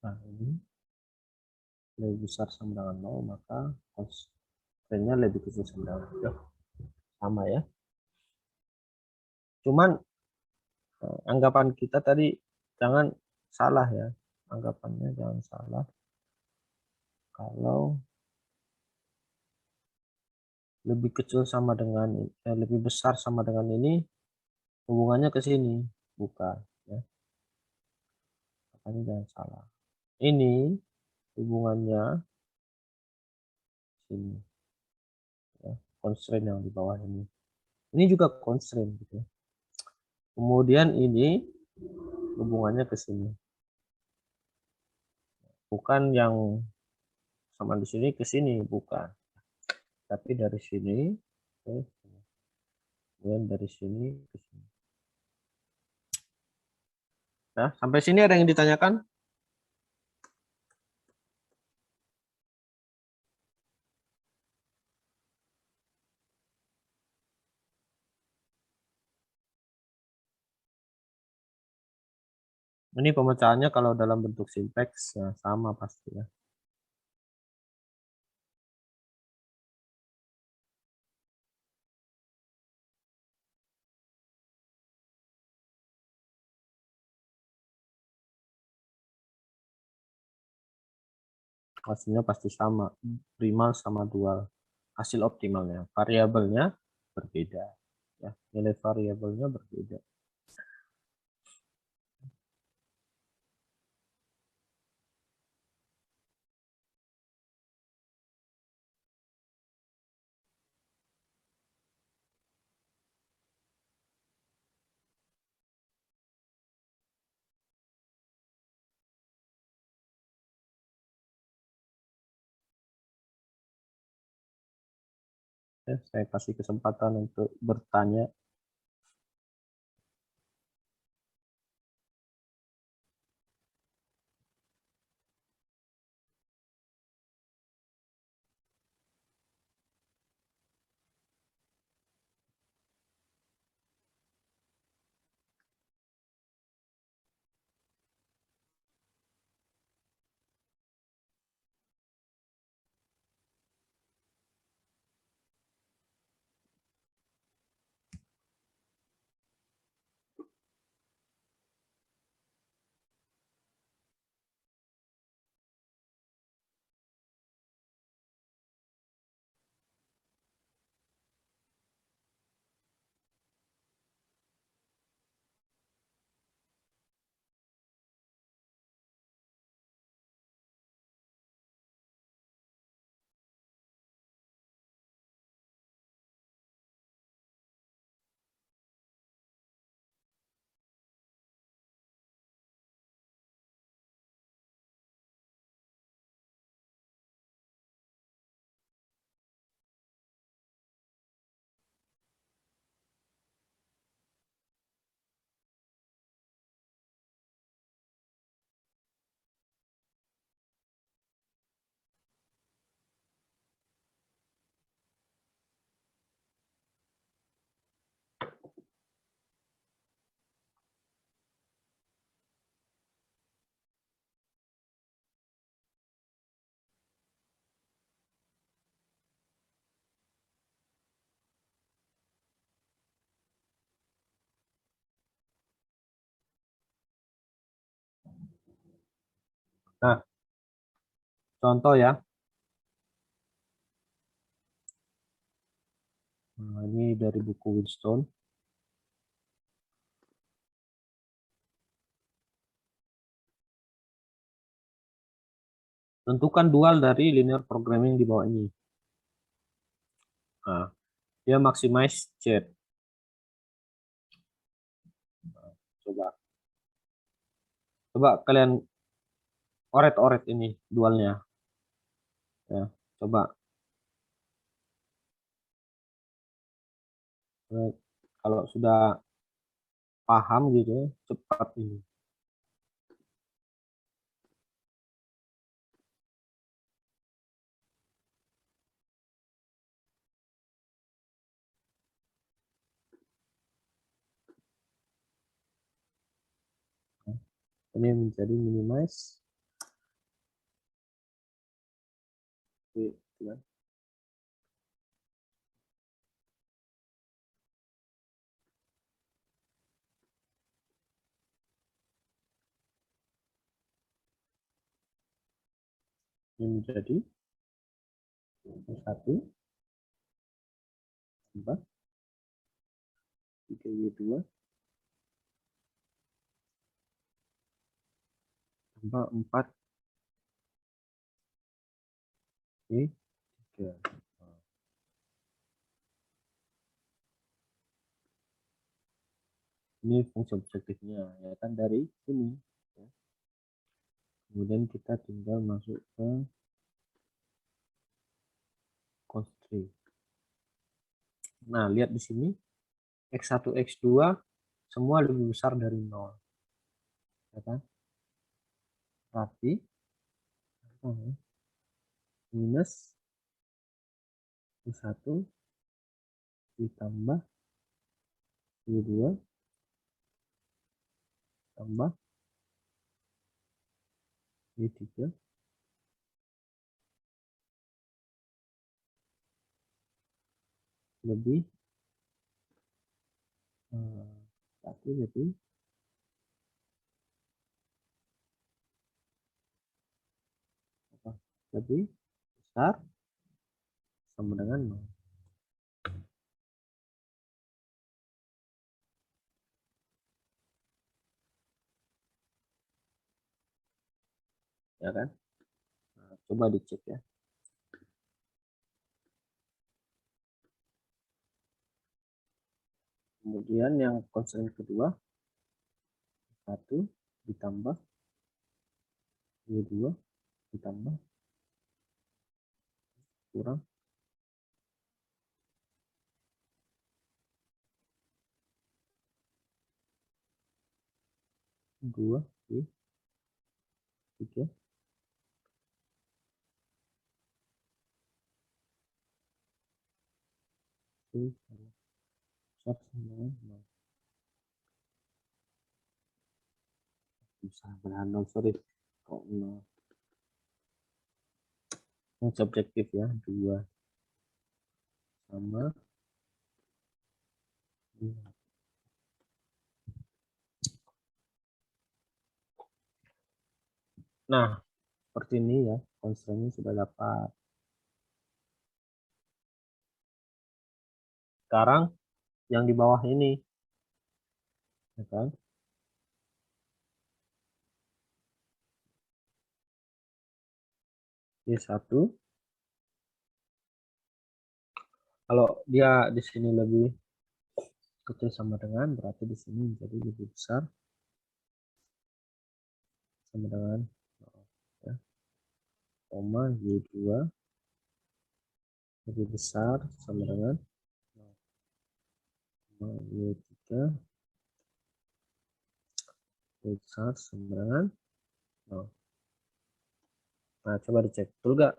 Nah, ini lebih besar sama dengan 0, maka constraint-nya lebih kecil sama dengan 0. Sama ya. Cuman anggapan kita tadi jangan salah ya. Anggapannya jangan salah. Kalau lebih kecil sama dengan lebih besar sama dengan ini, hubungannya ke sini, bukan ya. Makanya jangan salah. Ini hubungannya sini ya, constraint yang di bawah ini. Ini juga constraint gitu ya. Kemudian ini hubungannya ke sini. Bukan yang sama di sini ke sini, bukan. Tapi dari sini ke sini. Kemudian dari sini ke sini. Nah, sampai sini ada yang ditanyakan? Ini pemecahannya kalau dalam bentuk simplex ya sama pasti ya. Hasilnya pasti sama, primal sama dual. Hasil optimalnya, variabelnya berbeda. Ya, nilai variabelnya berbeda. Ya, saya kasih kesempatan untuk bertanya. Contoh ya. Nah, ini dari buku Winston. Tentukan dual dari linear programming di bawah ini. Nah, dia maximize Z. Nah, coba kalian oret-oret ini dualnya. Ya, coba. Kalau sudah paham gitu, cepat ini. Ini menjadi minimize. Oke, ya. Ini menjadi 1 tambah 3Y2 tambah 4Y3. Ini fungsi objektifnya, ya kan, dari sini. Ya. Kemudian kita tinggal masuk ke constraint. Nah, lihat di sini, X1, X2 semua lebih besar dari 0. Ya kan? Berarti minus Y1 ditambah Y2 tambah Y3 lebih 1 jadi apa? Lebih besar sama dengan 0. Ya kan? Nah, coba dicek ya. Kemudian yang constraint kedua, 1 ditambah Y2 ditambah kurang 2Y3 besar sama dengan 0. Bisa berandal, sorry. Kok 0? Yang subjektif ya, 2 sama 0. Nah, seperti ini ya, constraint-nya sudah dapat. Sekarang yang di bawah ini, ya kan? Y1, kalau dia di sini lebih kecil sama dengan, berarti di sini menjadi lebih besar sama dengan 0, ya. Koma Y2 lebih besar sama dengan 0, koma Y3 lebih besar sama dengan 0. Nah, coba dicek, betul nggak?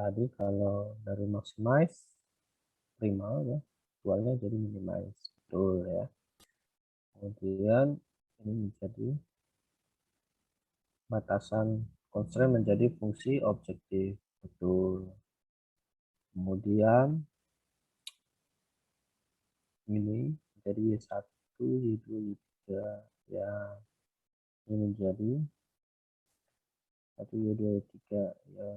Tadi kalau dari maximize primal ya, dualnya jadi minimize, betul ya. Kemudian ini menjadi batasan constraint menjadi fungsi objektif, betul. Kemudian ini menjadi Y1, Y2, Y3 ya. Ini menjadi 1, Y2, Y3 ya.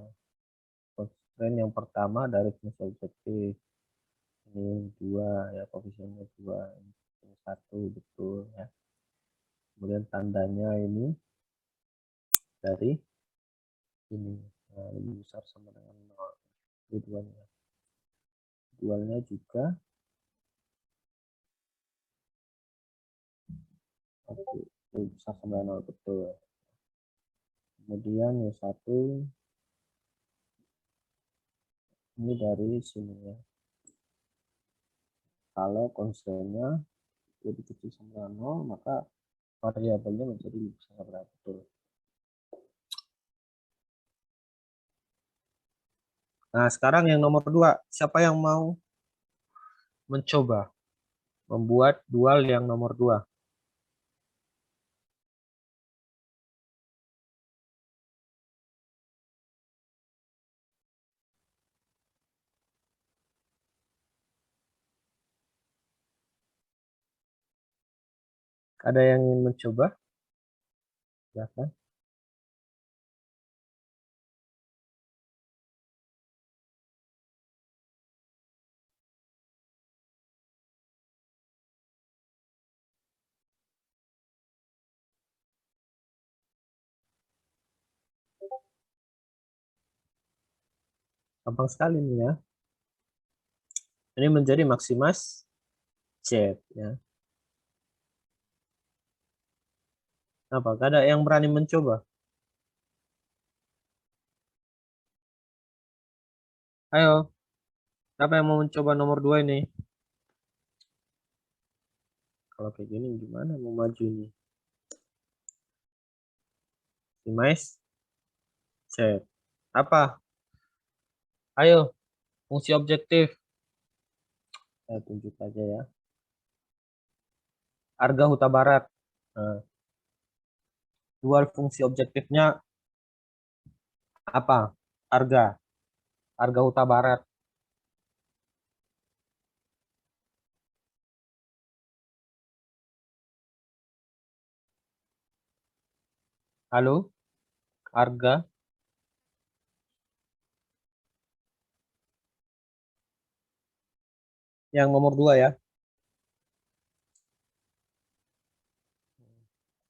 Constraint yang pertama dari fungsi objektif. Ini 2 ya, koefisiennya 2, ini 1, betul ya. Kemudian tandanya ini dari ini lebih besar sama dengan 0. Dualnya. Dualnya juga lebih besar sama dengan 0, betul. Kemudian yang satu ini dari sini ya. Kalau constraint-nya lebih kecil sama dengan 0, maka variabelnya menjadi lebih besar sama dengan betul. Nah, sekarang yang nomor 2, siapa yang mau mencoba membuat dual yang nomor 2? Ada yang ingin mencoba? Silakan. Gampang sekali nih ya. Ini menjadi maksimas Z ya. Apa? Ada yang berani mencoba? Ayo. Siapa yang mau mencoba nomor 2 ini? Kalau kayak gini gimana mau maju nih? Maximise Z. Apa? Ayo. Fungsi objektif. Saya tunjuk aja ya. Arga Huta Barat. Nah, dual fungsi objektifnya apa? Arga. Arga Huta Barat. Halo? Arga. Yang nomor 2 ya.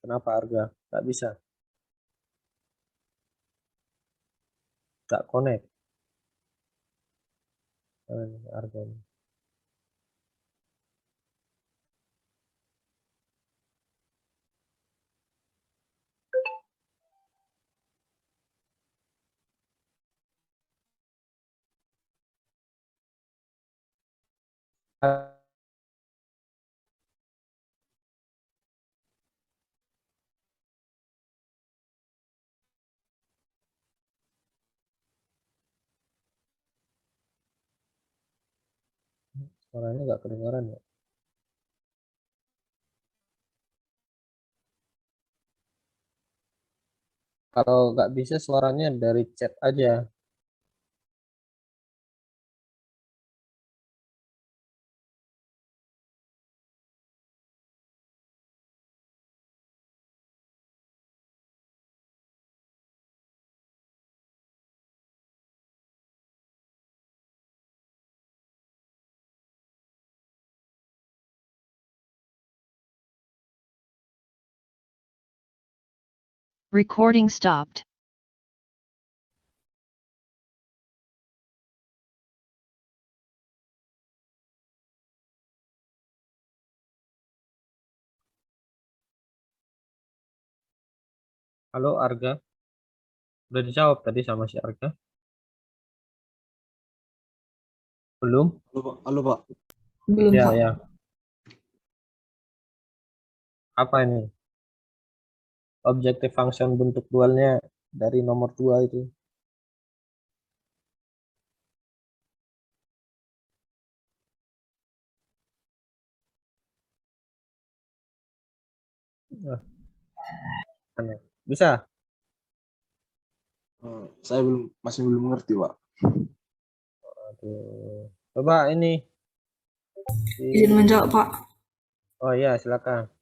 Kenapa Arga? Nggak bisa. Nggak connect. Arga ini. Suaranya nggak kedengaran ya. Kalau nggak bisa suaranya dari chat aja. Recording stopped. Halo Arga. Udah dijawab tadi sama si Arga? Belum? Halo Pak. Halo Pak. Belum, Ya, Pak. ya. Apa ini? Objektif function bentuk dualnya dari nomor 2 itu. Ah, aneh. Bisa? Saya masih belum mengerti, Pak. Aduh. Coba ini. Izin menjawab, Pak. Oh iya, silakan.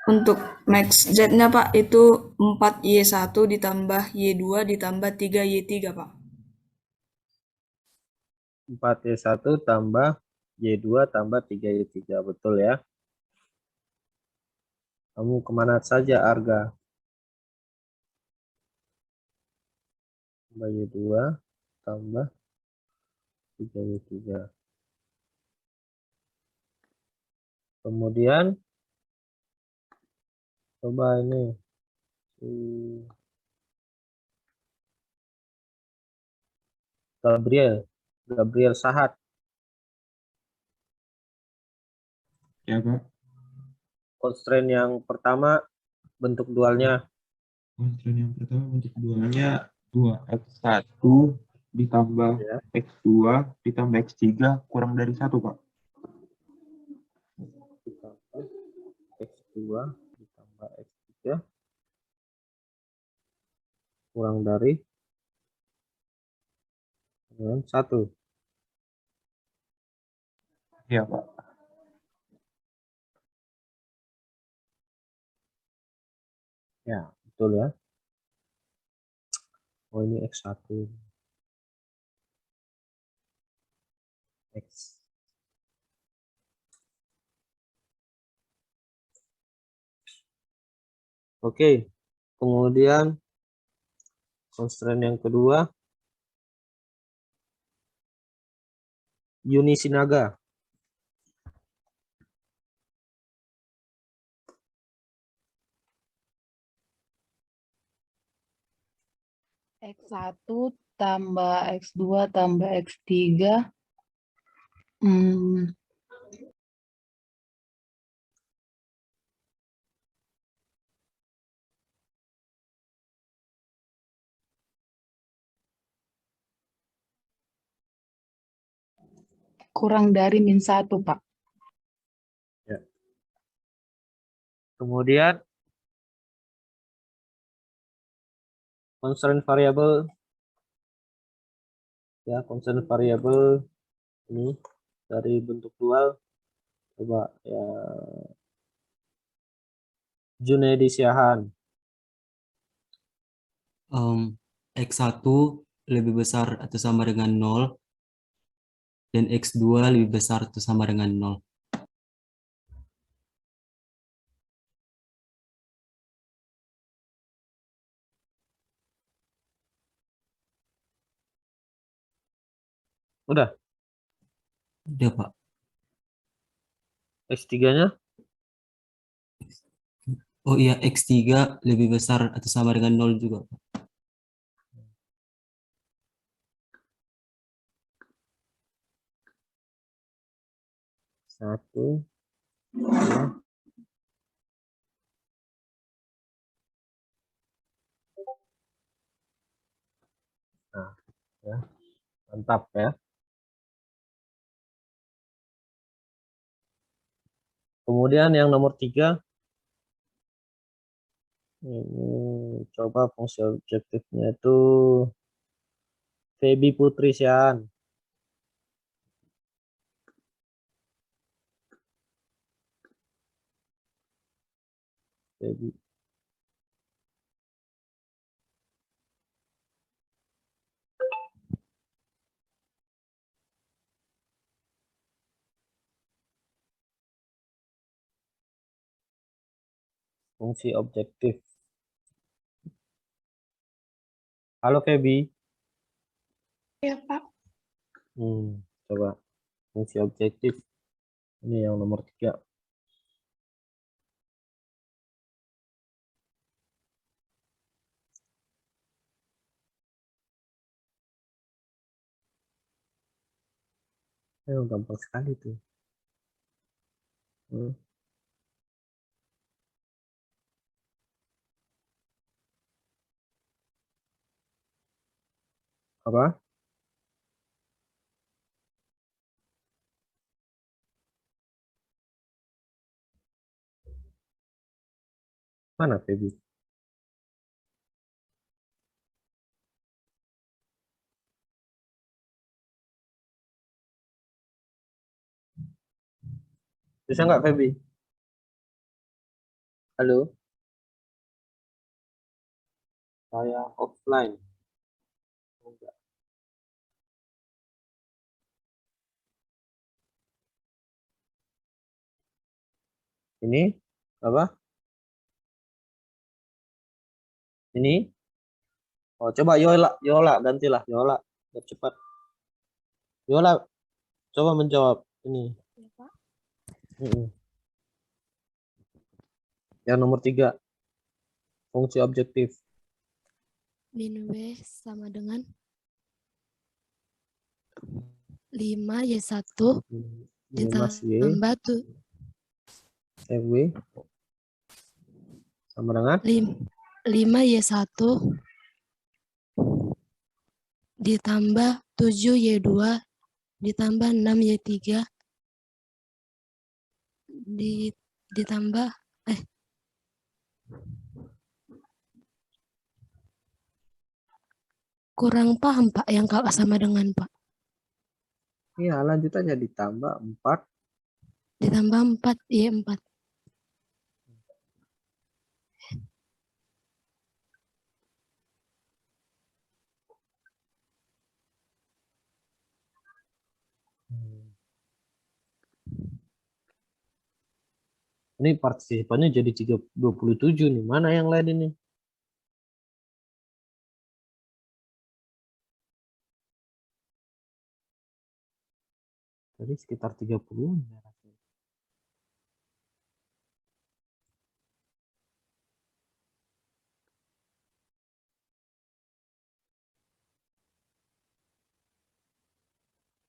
Untuk max Z-nya, Pak, itu 4Y1 ditambah Y2 ditambah 3Y3, Pak. 4Y1 tambah Y2 tambah 3Y3. Betul ya. Kamu kemana saja, Arga? Tambah Y2 tambah 3Y3. Kemudian coba ini. Gabriel. Gabriel Sahat. Ya, Pak. Constraint yang pertama bentuk dualnya. Constraint yang pertama untuk dualnya 2x1 ditambah Ya. x2 ditambah x3 kurang dari 1, Pak. Ditambah X2 ditambah X3 kurang dari 1. Ya, Pak. Ya, betul ya. Oh, ini X1. X. Oke. Kemudian constraint yang kedua Yuni Sinaga. X1 tambah X2 tambah X3. Hmm, kurang dari -1, Pak. Ya. Kemudian constraint variabel ya, constraint variabel ini dari bentuk dual. Coba ya, Junaidi Siahan. X1 lebih besar atau sama dengan 0 dan X2 lebih besar atau sama dengan 0. Udah. Udah, Pak. X3-nya Oh iya, X3 lebih besar atau sama dengan 0 juga, Pak. 1, 2. Nah, ya. Mantap ya. Kemudian yang nomor 3 ini coba fungsi objektifnya itu Feby Putri Sian. Feby. Fungsi objektif. Halo Feby. Ya, Pak. Coba fungsi objektif. Ini yang nomor 3. Gampang sekali tuh. Hmm. Apa? Mana Feby? Bisa nggak Feby? Halo, saya offline. Oh, enggak. Ini apa? Ini? Oh, coba Yola, Yola gantilah Yola, biar cepat. Yola, coba menjawab ini. Ya, Pak. Mm-mm. Yang nomor 3, fungsi objektif. Min W sama dengan 5Y1 Minus Y, ditambah tuh FW sama dengan 5Y1 ditambah 7Y2 ditambah 6Y3 ditambah kurang paham Pak yang kalau sama dengan Pak. Iya, lanjut aja ditambah 4 Ditambah 4Y4. Ini partisipannya jadi 27 nih. Mana yang lain ini? Tadi sekitar 30 ya rasanya.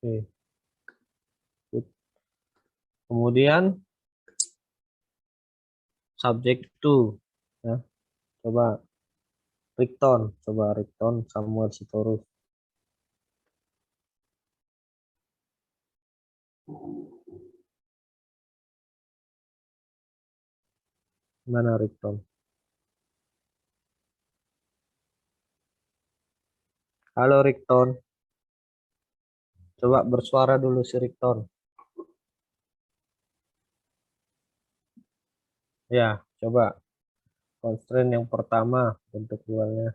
Oke. Kemudian subject to ya. Coba Rikton Samuel Sitorus. Mana Rikton? Halo Rikton. Coba bersuara dulu si Rikton. Ya, coba constraint yang pertama bentuk luarnya.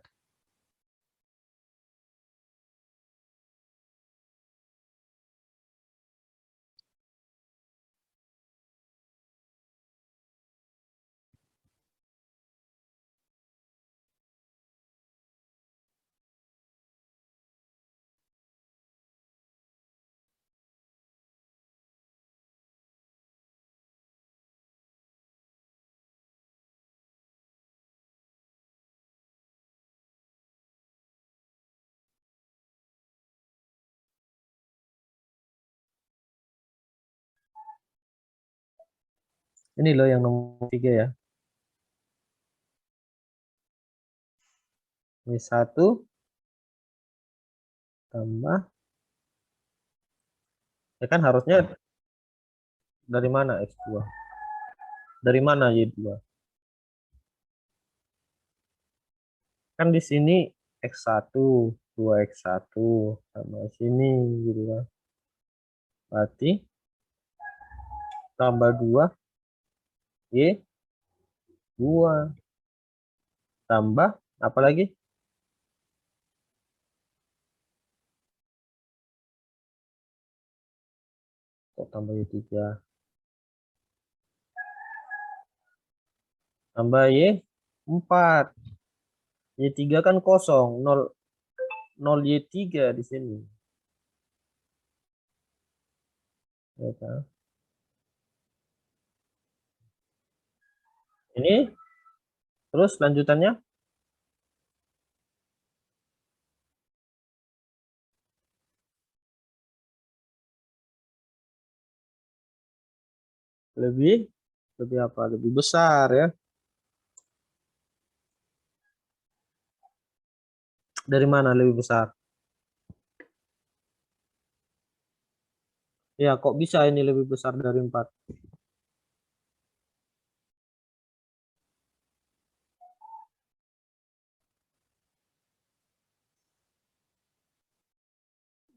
Ini loh yang nomor 3 ya. Ini 1 tambah. Ya kan harusnya dari mana X2? Dari mana Y2? Kan di sini X1, 2X1 sama sini gitu kan. Berarti tambah 2 Y2 tambah apa lagi? Kok tambah Y3? Tambah Y4. Y3 kan kosong, 0 Y3 di sini. Ya kan? Ini terus lanjutannya lebih apa? Lebih besar ya. Dari mana lebih besar? Ya, kok bisa ini lebih besar dari 4?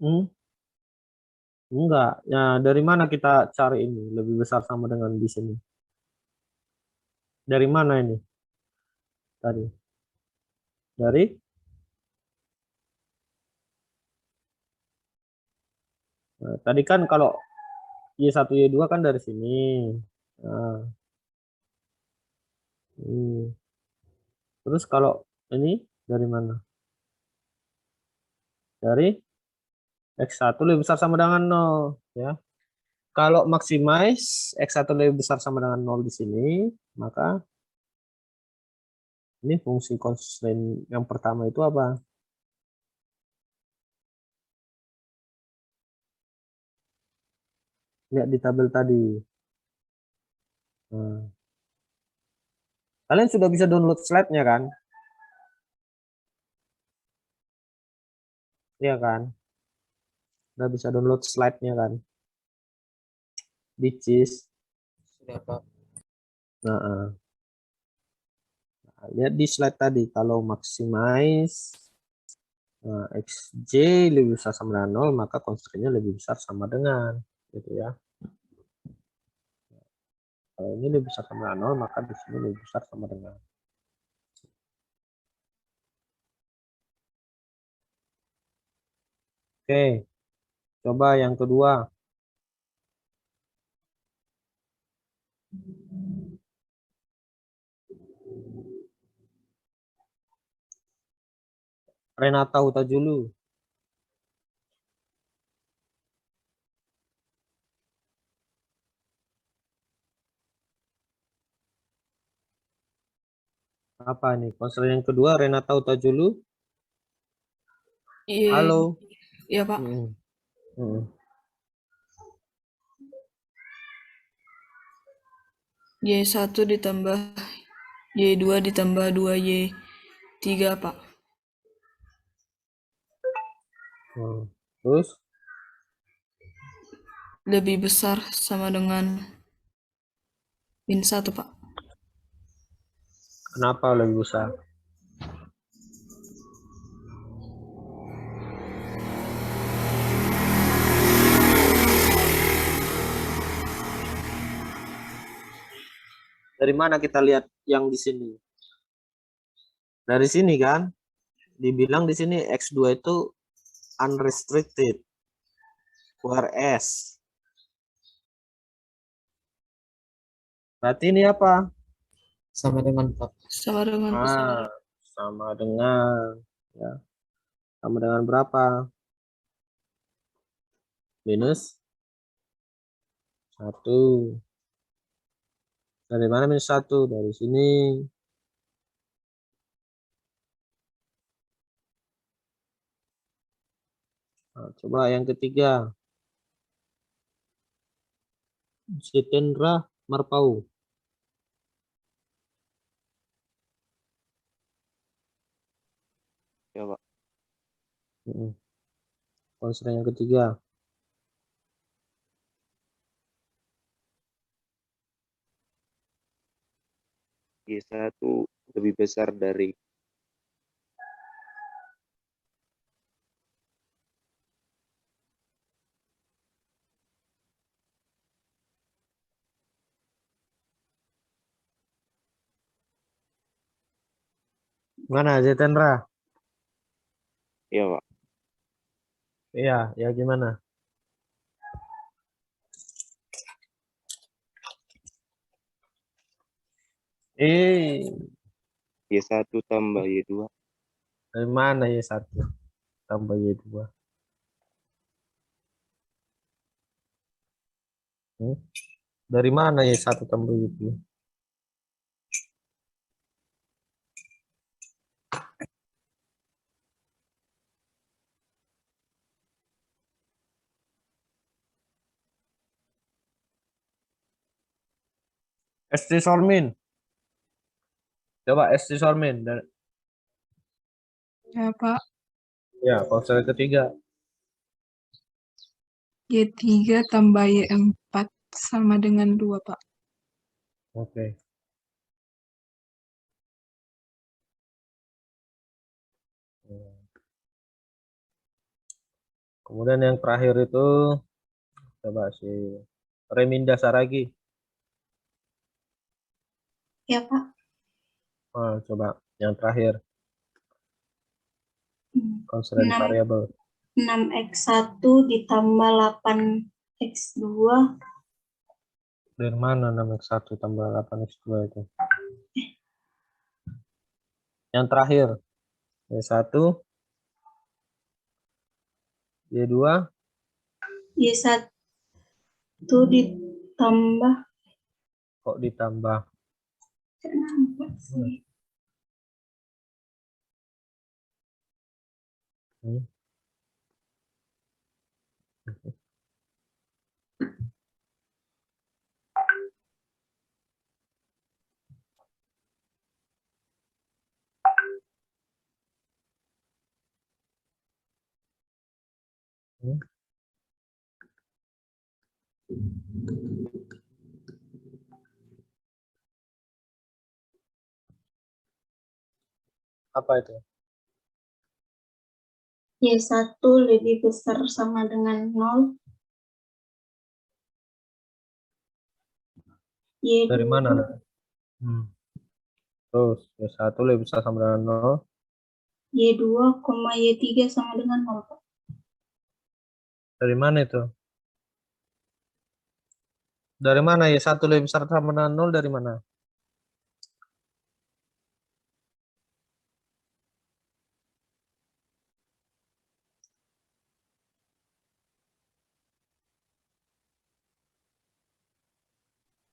Hmm? Enggak. Ya, dari mana kita cari ini? Lebih besar sama dengan di sini. Dari mana ini? Tadi. Dari? Nah, tadi kan kalau Y1, Y2 kan dari sini. Nah, ini. Terus kalau ini dari mana? Dari X1 lebih besar sama dengan 0. Ya. Kalau maximize X1 lebih besar sama dengan 0 di sini, maka ini fungsi constraint yang pertama itu apa? Lihat di tabel tadi. Nah, kalian sudah bisa download slide-nya kan? Iya kan? Udah bisa download slide-nya kan? Di CIS. Sudah, Pak. Nah, lihat di slide tadi. Kalau maximize XJ lebih besar sama dengan 0, maka constraint-nya lebih besar sama dengan. Gitu ya. Kalau ini lebih besar sama dengan 0, maka di sini lebih besar sama dengan. Oke, coba yang kedua. Renata Hutajulu. Apa nih? Konselor yang kedua, Renata Hutajulu. Iya, Halo. iya Pak. Mm, mm. Y1 ditambah Y2 ditambah 2Y3 Pak. Terus Lebih besar sama dengan min 1 Pak. kenapa lebih besar? Dari mana kita lihat yang di sini? Dari sini kan? Dibilang di sini X2 itu unrestricted. Whereas. Berarti ini apa? Sama dengan, Pak. Sama dengan Sama dengan ya. Sama dengan berapa? Minus 1. Dari mana minus 1? Dari sini. Nah, coba yang ketiga. Sitendra Marpau. Ya, Pak. Konselor yang ketiga. Y1 lebih besar dari Mana Sitendra? ya, Pak. Iya, ya gimana? Y1 tambah Y2 Dari mana Y1 tambah Y2? Dari mana Y1 tambah Y2? ST Sormin. Coba ST Sormin. Ya, Pak. Ya, konselor ketiga. Y3 tambah Y4 sama dengan 2, Pak. Oke. Kemudian yang terakhir itu coba si Reminda Saragi. Ya, Pak. Coba yang terakhir constraint 6, variable. 6x1 ditambah 8x2. Dari mana 6x1 tambah 8x2 itu? Yang terakhir Y1 Y2 Y1 ditambah. kok ditambah? Kenapa sih? Hmm. Hmm. Apa itu? Y1 lebih besar sama dengan 0. Y2, Dari mana? Terus Y1 lebih besar sama dengan 0. Y2, Y3 sama dengan 0, Pak. Dari mana itu? Dari mana Y1 lebih besar sama dengan 0 dari mana?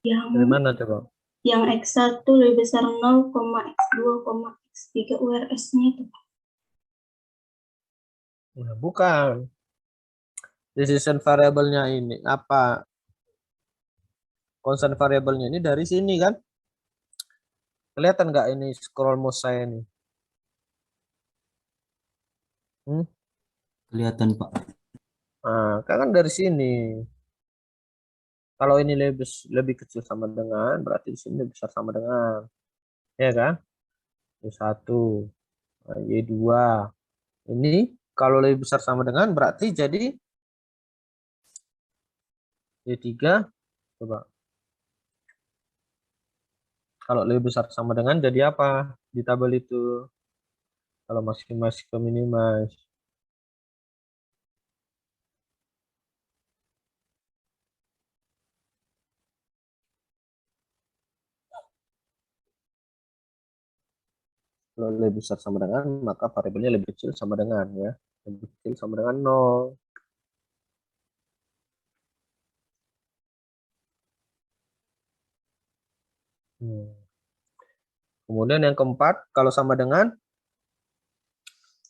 Dari mana coba? Yang X1 lebih besar 0, X2, X3 URS-nya itu. Nah, bukan. Decision variable-nya ini apa? Constant variable-nya ini dari sini kan? Kelihatan nggak ini scroll mouse saya ini? Kelihatan, Pak. Nah, kan dari sini. Kalau ini lebih kecil sama dengan, berarti di sini lebih besar sama dengan. Ya kan? Y1, Y2. Ini kalau lebih besar sama dengan, berarti jadi Y3. Coba. Kalau lebih besar sama dengan, jadi apa di tabel itu? Kalau masing-masing ke minimize. Kalau lebih besar sama dengan, maka variabelnya lebih kecil sama dengan ya. Lebih kecil sama dengan 0. Kemudian yang keempat, kalau sama dengan,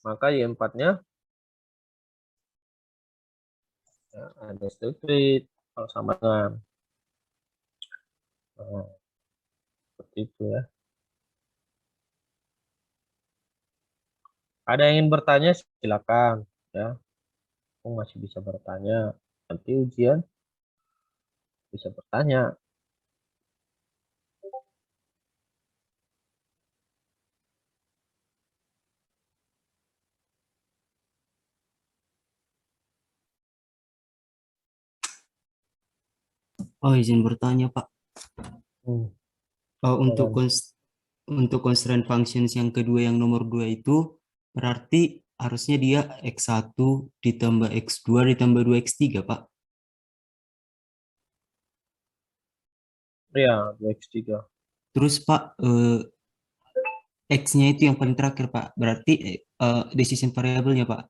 maka Y4-nya ya, ada still treat. Kalau sama dengan. Nah, seperti itu ya. Ada yang ingin bertanya, silakan ya. Aku masih bisa bertanya. Nanti ujian bisa bertanya. Oh, izin bertanya, Pak. Untuk Silakan. untuk constraint functions yang kedua yang nomor 2 itu berarti harusnya dia X1 ditambah X2 ditambah 2X3, Pak. Ya, 2x3. Terus, Pak, X-nya itu yang paling terakhir, Pak. Berarti decision variable-nya, Pak.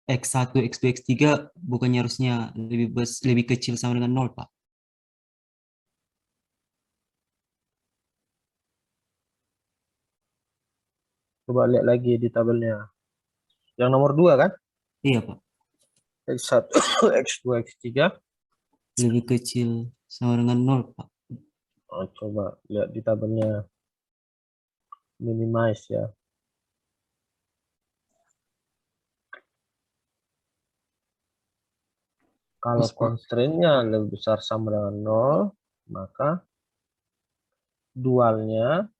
X1, X2, X3 bukannya harusnya lebih kecil sama dengan 0, Pak. Coba lihat lagi di tabelnya. Yang nomor 2 kan? Iya, Pak. X1, X2, X3. Lebih kecil sama dengan 0, Pak. Coba lihat di tabelnya. Minimize ya. Kalau Pas, Pak. constraint-nya lebih besar sama dengan 0, maka dualnya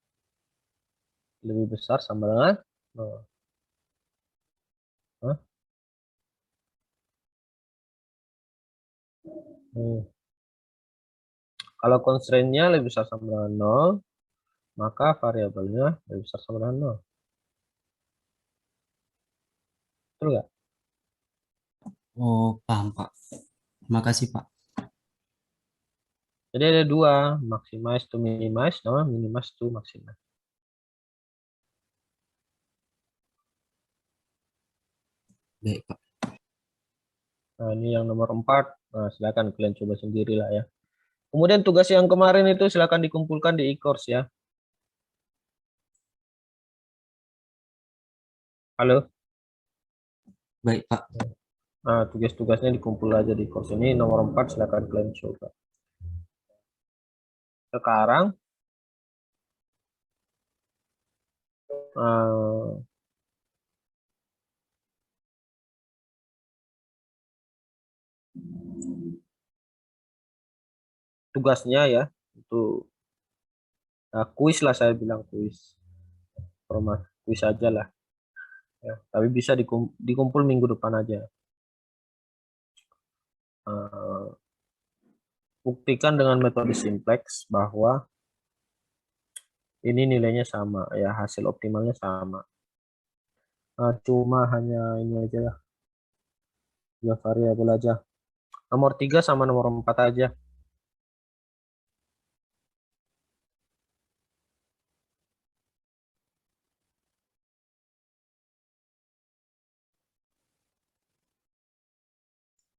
lebih besar sama dengan 0. Hah? Nih. Kalau constraint-nya lebih besar sama dengan 0, maka variabelnya lebih besar sama dengan 0. Betul nggak? Oh, paham, Pak. Terima kasih, Pak. Jadi ada dua, maximize to minimize, no, minimize to maximize. Baik, Pak. Nah, ini yang nomor 4. Nah, silakan kalian coba sendiri lah ya. Kemudian tugas yang kemarin itu silakan dikumpulkan di e-course ya. Halo? Baik, Pak. Nah, tugas-tugasnya dikumpul aja di course ini. Nomor 4 silakan kalian coba. Sekarang eh, tugasnya ya, itu kuis lah, saya bilang kuis. Format kuis aja lah. Ya, tapi bisa dikumpul minggu depan aja. Eh, buktikan dengan metode simplex bahwa ini nilainya sama ya, hasil optimalnya sama. Cuma hanya ini aja lah, dua variabel aja. Nomor 3 sama nomor 4 aja.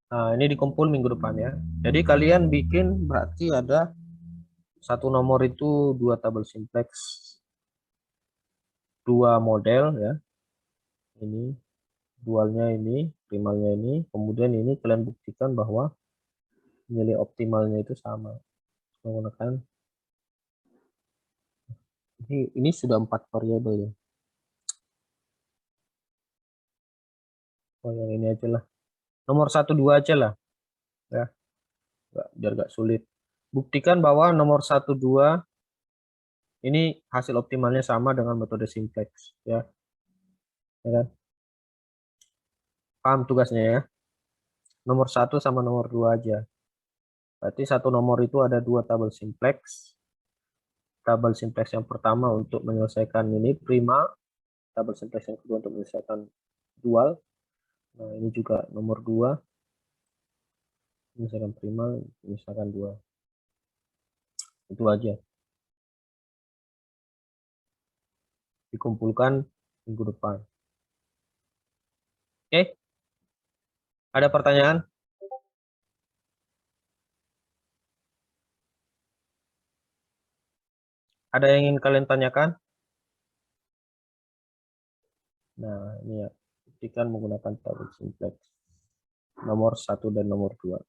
Nah, ini dikumpul minggu depan ya. Jadi kalian bikin berarti ada satu nomor itu dua tabel simplex, dua model ya. Ini dualnya ini, primalnya ini, kemudian ini kalian buktikan bahwa nilai optimalnya itu sama menggunakan ini sudah 4 variabel ya. Oh, yang ini aja lah. Nomor 1 2 aja lah. Ya. Biar gak sulit. Buktikan bahwa nomor 1 2 ini hasil optimalnya sama dengan metode simplex ya. Ya kan? Paham tugasnya ya? Nomor 1 sama nomor 2 aja. Berarti satu nomor itu ada dua tabel simplex. Tabel simplex yang pertama untuk menyelesaikan ini prima, tabel simplex yang kedua untuk menyelesaikan dual. Nah, ini juga nomor 2, menyelesaikan prima, menyelesaikan dual. Itu aja. Dikumpulkan minggu depan. Oke? Ada pertanyaan? Ada yang ingin kalian tanyakan? Nah, ini ya. Buktikan menggunakan tabel simplex. Nomor 1 dan nomor 2.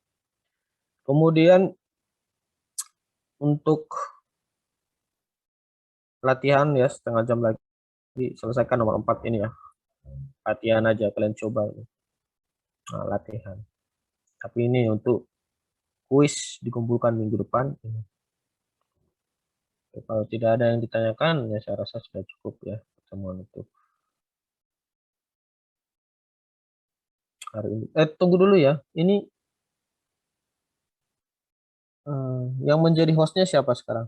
Kemudian untuk latihan ya, setengah jam lagi selesaikan nomor 4 ini ya. Latihan aja, kalian coba. Nah, latihan. Tapi ini untuk kuis dikumpulkan minggu depan. Kalau tidak ada yang ditanyakan, ya saya rasa sudah cukup ya pertemuan itu hari ini. Tunggu dulu ya. Ini yang menjadi hostnya siapa sekarang?